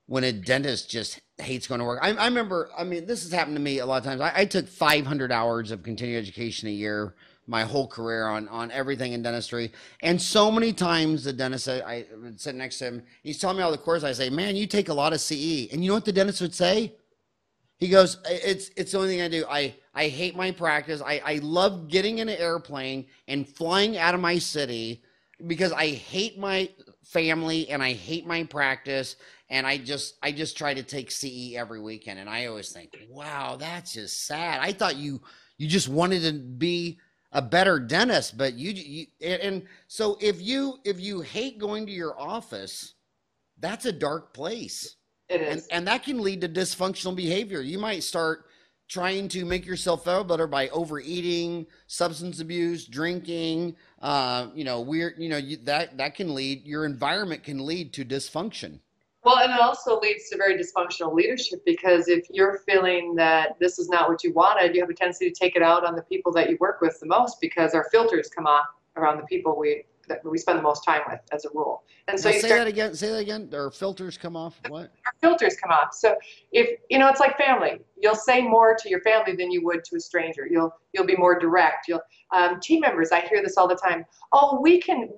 when a dentist just hates going to work. I remember. I mean, this has happened to me a lot of times. I took 500 hours of continuing education a year, my whole career on everything in dentistry, and so many times the dentist, I would sit next to him. He's telling me all the course. I say, man, you take a lot of CE, and you know what the dentist would say? He goes, it's the only thing I do. I hate my practice. I love getting in an airplane and flying out of my city because I hate my family and I hate my practice. And I just try to take CE every weekend. And I always think, wow, that's just sad. I thought you just wanted to be a better dentist, but and so if you hate going to your office, that's a dark place. It is. And that can lead to dysfunctional behavior. You might start trying to make yourself feel better by overeating, substance abuse, drinking, that can lead, your environment can lead to dysfunction. Well, and it also leads to very dysfunctional leadership because if you're feeling that this is not what you wanted, you have a tendency to take it out on the people that you work with the most because our filters come off around the people that we spend the most time with as a rule. And so say that again. Our filters come off. What? Our filters come off. So if, you know, it's like family. You'll say more to your family than you would to a stranger. You'll be more direct. Team members, I hear this all the time. Oh, we can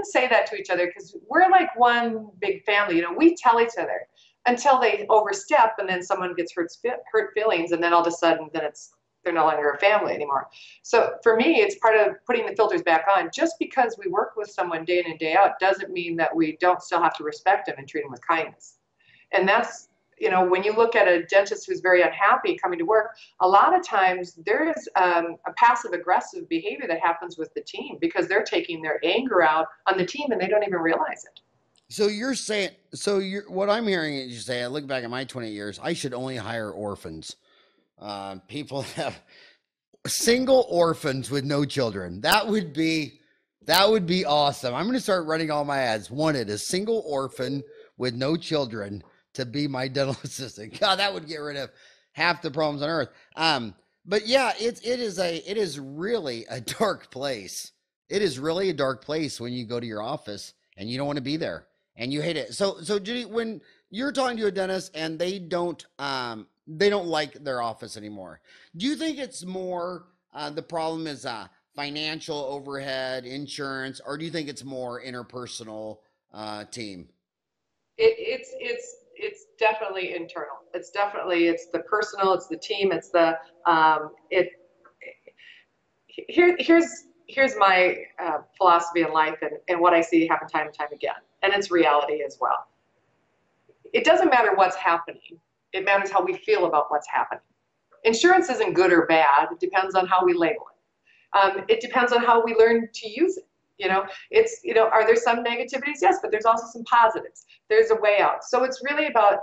say that to each other because we're like one big family. You know, we tell each other. until they overstep, and then someone gets hurt feelings, and then all of a sudden, then they're no longer a family anymore. So for me, it's part of putting the filters back on. Just because we work with someone day in and day out doesn't mean that we don't still have to respect them and treat them with kindness. And that's, when you look at a dentist who's very unhappy coming to work, a lot of times there is a passive aggressive behavior that happens with the team because they're taking their anger out on the team and they don't even realize it. So you're saying, what I'm hearing is you say, I look back at my 20 years, I should only hire orphans. People have single orphans with no children. That would be awesome. I'm going to start running all my ads. Wanted a single orphan with no children to be my dental assistant. God, that would get rid of half the problems on earth. But yeah, it is really a dark place. It is really a dark place when you go to your office and you don't want to be there and you hate it. So Judy, when you're talking to a dentist and they don't like their office anymore, do you think it's more the problem is financial overhead, insurance, or do you think it's more interpersonal team? It's definitely internal. It's the personal, it's the team, it's the here's my philosophy in life and what I see happen time and time again, and it's reality as well. It doesn't matter what's happening. It matters how we feel about what's happening. Insurance isn't good or bad. It depends on how we label it. It depends on how we learn to use it. Are there some negativities? Yes, but there's also some positives. There's a way out. So it's really about,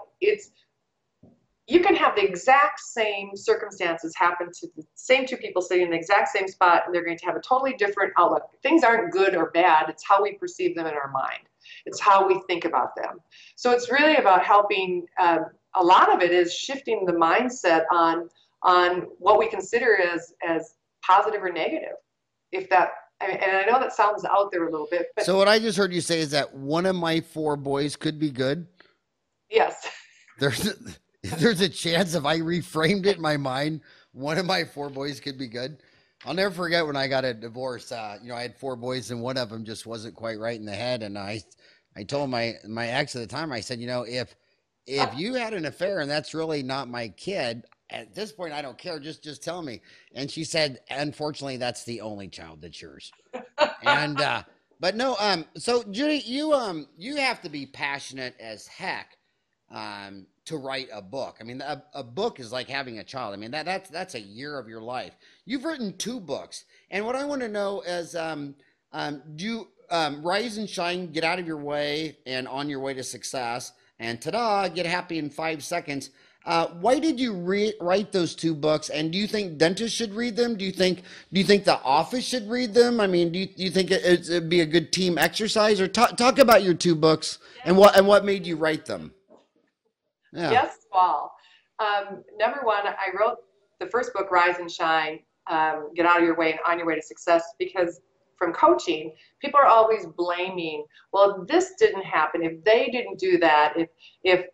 you can have the exact same circumstances happen to the same two people sitting in the exact same spot, and they're going to have a totally different outlook. Things aren't good or bad. It's how we perceive them in our mind. It's how we think about them. So it's really about helping, a lot of it is shifting the mindset on what we consider as positive or negative. And I know that sounds out there a little bit, but so what I just heard you say is that one of my 4 boys could be good. Yes. There's a chance if I reframed it in my mind, one of my 4 boys could be good. I'll never forget when I got a divorce. I had 4 boys and one of them just wasn't quite right in the head. And I told my ex at the time, I said, if you had an affair and that's really not my kid, at this point, I don't care. Just tell me. And she said, unfortunately, that's the only child that's yours. And, but no, so Judy, you have to be passionate as heck, to write a book. I mean, a book is like having a child. I mean, that's a year of your life. You've written 2 books. And what I want to know is, do you, rise and shine, get out of your way and on your way to success, and ta-da, get happy in 5 seconds. Why did you write those 2 books? And do you think dentists should read them? Do you think the office should read them? I mean, do you think it'd be a good team exercise? Or talk about your 2 books and what made you write them? Yeah. Yes, Paul. Number one, I wrote the first book, Rise and Shine, Get Out of Your Way and On Your Way to Success, because from coaching, people are always blaming, well, this didn't happen. If they didn't do that, if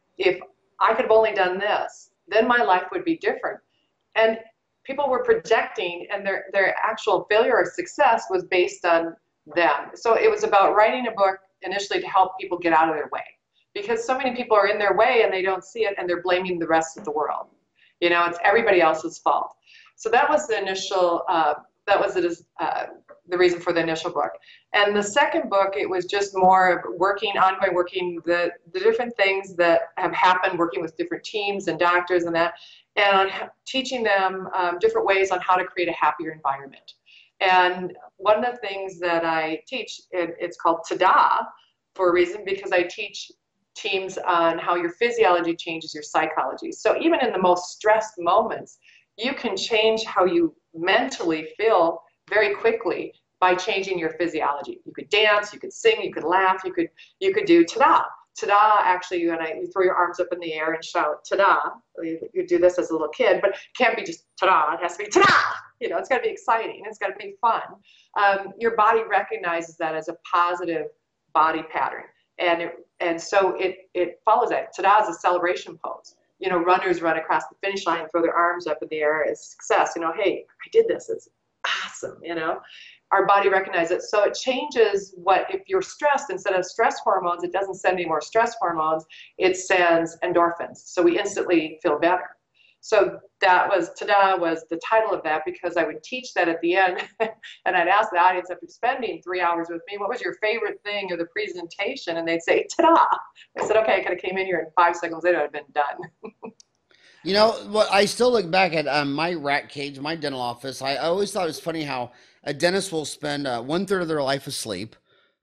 I could have only done this, then my life would be different. And people were projecting, and their actual failure or success was based on them. So it was about writing a book initially to help people get out of their way, because so many people are in their way and they don't see it, and they're blaming the rest of the world. It's everybody else's fault. So that was the initial, the reason for the initial book. And the second book, it was just more ongoing working, the different things that have happened, working with different teams and doctors and that, and teaching them different ways on how to create a happier environment. And one of the things that I teach, it's called TADA for a reason, because I teach teams on how your physiology changes your psychology. So even in the most stressed moments, you can change how you mentally feel very quickly by changing your physiology. You could dance, you could sing, you could laugh, you could do ta-da. Ta-da, actually, you throw your arms up in the air and shout ta-da. You do this as a little kid, but it can't be just ta-da, it has to be ta-da. It's got to be exciting, it's got to be fun. Your body recognizes that as a positive body pattern. And so it follows that. Ta-da is a celebration pose. Runners run across the finish line and throw their arms up in the air as success. Hey, I did this. It's awesome, our body recognizes it. So it changes if you're stressed, instead of stress hormones, it doesn't send any more stress hormones, it sends endorphins. So we instantly feel better. So that was, tada, was the title of that, because I would teach that at the end and I'd ask the audience, after spending 3 hours with me, what was your favorite thing of the presentation? And they'd say, tada. I said, okay, I could have came in here and 5 seconds later I'd been done. You know what? I still look back at my rat cage, my dental office. I always thought it was funny how a dentist will spend one third of their life asleep,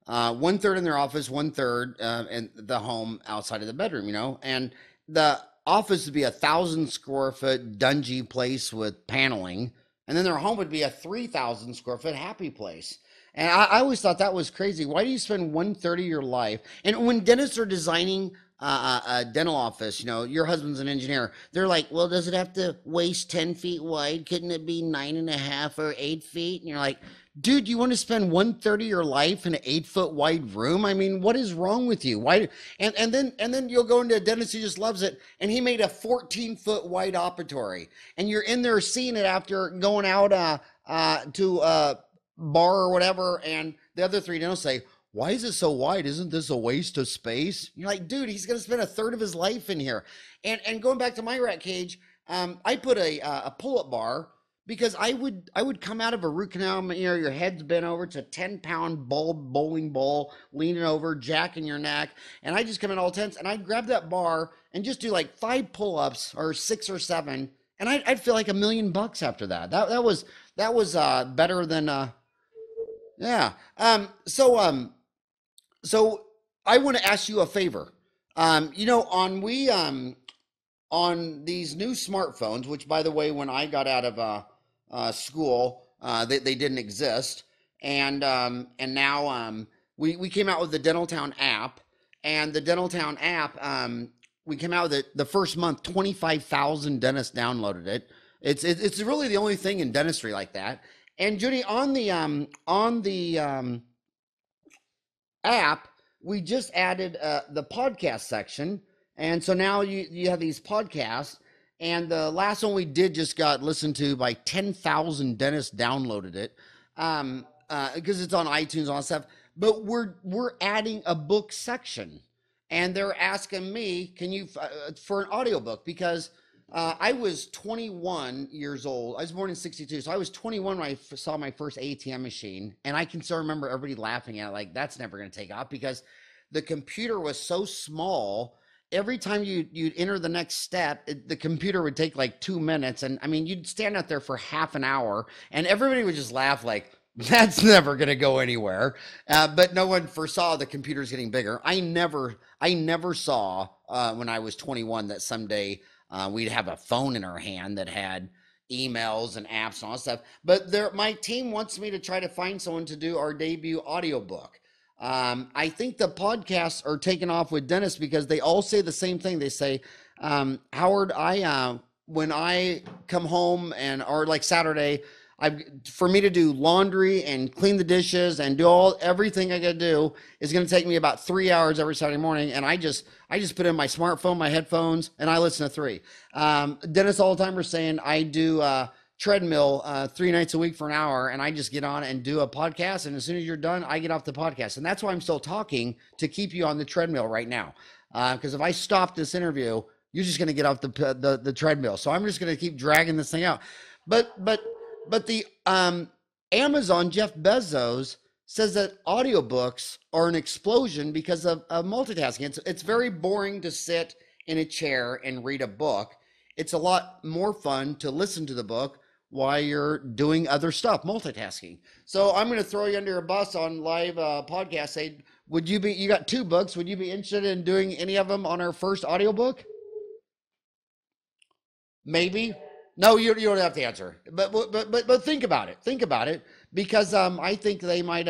one third in their office, one third in the home outside of the bedroom. You know, and the office would be 1,000 square foot dungy place with paneling, and then their home would be a 3,000 square foot happy place. And I always thought that was crazy. Why do you spend one third of your life? And when dentists are designing a dental office, you know, your husband's an engineer. They're like, well, does it have to waist 10 feet wide? Couldn't it be 9.5 or 8 feet? And you're like, dude, you want to spend one third of your life in an 8 foot wide room? I mean, what is wrong with you? Why? And then you'll go into a dentist who just loves it, and he made a 14 foot wide operatory, and you're in there seeing it after going out to bar or whatever, and the other three dentists say, why is it so wide? Isn't this a waste of space? You're like, dude, he's going to spend a third of his life in here. And going back to my rat cage, I put a pull-up bar because I would come out of a root canal, you know, your head's bent over, it's a 10-pound bowling ball leaning over, jack in your neck, and I just come in all tense, and I'd grab that bar and just do like 5 pull-ups or 6 or 7, and I'd feel like $1,000,000 after that. That was better than yeah. So I want to ask you a favor. You know, on these new smartphones, which by the way, when I got out of school, they didn't exist, and now we came out with the Dentaltown app, and the Dentaltown app we came out with it the first month. 25,000 dentists downloaded it. It's really the only thing in dentistry like that. And Judy, on the app, we just added the podcast section, and so now you have these podcasts. And the last one we did just got listened to by 10,000 dentists downloaded it, because it's on iTunes and all that stuff. But we're adding a book section, and they're asking me, can you for an audiobook, because I was 21 years old. I was born in 62. So I was 21 when I saw my first ATM machine. And I can still remember everybody laughing at it, like, that's never going to take off, because the computer was so small. Every time you'd enter the next step, the computer would take like 2 minutes. And I mean, you'd stand out there for half an hour and everybody would just laugh like, that's never going to go anywhere. But no one foresaw the computers getting bigger. I never saw when I was 21 that someday we'd have a phone in our hand that had emails and apps and all that stuff. But my team wants me to try to find someone to do our debut audiobook. I think the podcasts are taking off with dentists because they all say the same thing. They say, Howard, when I come home or like Saturday, for me to do laundry and clean the dishes and do everything I got to do is going to take me about 3 hours every Saturday morning. And I just put in my smartphone, my headphones, and I listen to 3. Dentists all the time are saying I do treadmill 3 nights a week for an hour, and I just get on and do a podcast. And as soon as you're done, I get off the podcast. And that's why I'm still talking, to keep you on the treadmill right now. Because if I stop this interview, you're just going to get off the treadmill. So I'm just going to keep dragging this thing out. But the Amazon, Jeff Bezos, says that audiobooks are an explosion because of multitasking. It's very boring to sit in a chair and read a book. It's a lot more fun to listen to the book while you're doing other stuff, multitasking. So I'm going to throw you under a bus on live podcast. Say, you got 2 books. Would you be interested in doing any of them on our first audiobook? Maybe. No, you don't have to answer. But think about it. Think about it, because I think they might.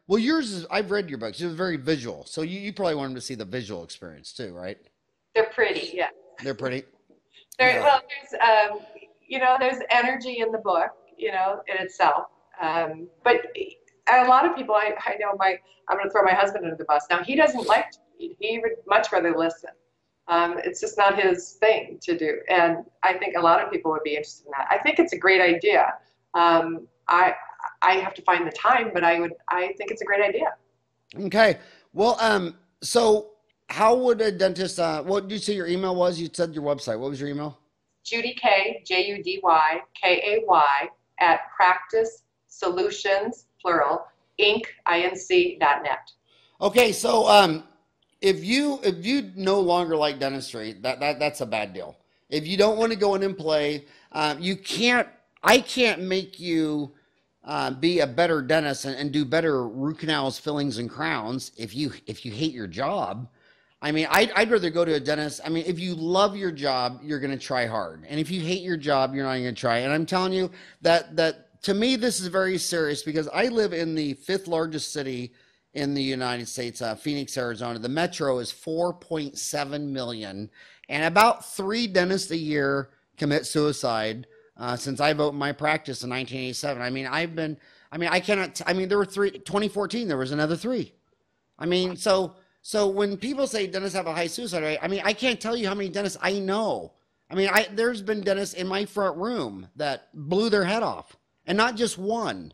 Well, yours is. I've read your books. It was very visual, so you probably want them to see the visual experience too, right? They're pretty, yeah. They're pretty. Well, there's energy in the book, in itself. But a lot of people, I know I'm going to throw my husband under the bus. Now, he doesn't like to read. He would much rather listen. It's just not his thing to do. And I think a lot of people would be interested in that. I think it's a great idea. I I have to find the time, but I think it's a great idea. Okay. Well, so how would a dentist, what did you say your email was? You said your website. What was your email? Judy Kay, JudyKay, at Practice Solutions, plural, Inc.net. Okay. So, if you no longer like dentistry, that's a bad deal. If you don't want to go in and play, you can't, I can't make you be a better dentist and do better root canals, fillings, and crowns if you hate your job. I mean, I'd rather go to a dentist. I mean, if you love your job, you're going to try hard, and if you hate your job, you're not going to try. And I'm telling you that to me, this is very serious because I live in the fifth largest city in the United States, Phoenix, Arizona. The metro is 4.7 million, and about 3 dentists a year commit suicide since I've opened my practice in 1987. I mean, I cannot, I mean, there were 2014, there was another 3. I mean, so when people say dentists have a high suicide rate, I mean, I can't tell you how many dentists I know. I mean, there's been dentists in my front room that blew their head off, and not just one.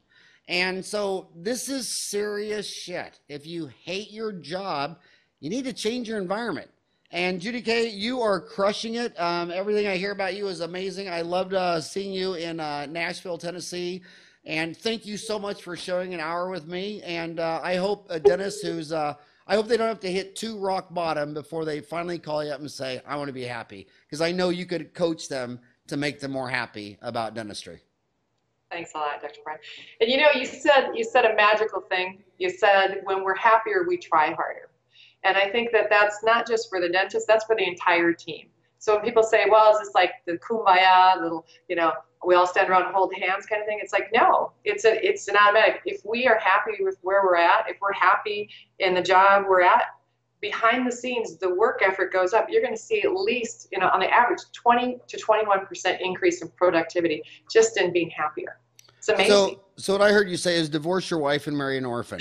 And so this is serious shit. If you hate your job, you need to change your environment. And Judy Kay, you are crushing it. Everything I hear about you is amazing. I loved seeing you in Nashville, Tennessee. And thank you so much for showing an hour with me. And I hope a dentist I hope they don't have to hit 2 rock bottom before they finally call you up and say, I want to be happy. Because I know you could coach them to make them more happy about dentistry. Thanks a lot, Dr. Farran. And you said a magical thing. You said when we're happier, we try harder. And I think that that's not just for the dentist, that's for the entire team. So when people say, well, is this like the kumbaya, little, we all stand around and hold hands kind of thing? It's like, no, it's an automatic. If we are happy with where we're at, if we're happy in the job we're at, behind the scenes, the work effort goes up. You're going to see at least, on the average, 20 to 21% increase in productivity just in being happier. It's amazing. So what I heard you say is divorce your wife and marry an orphan.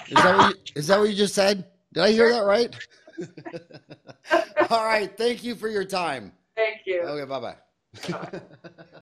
Is that what you just said? Did I hear that right? All right. Thank you for your time. Thank you. Okay. Bye-bye.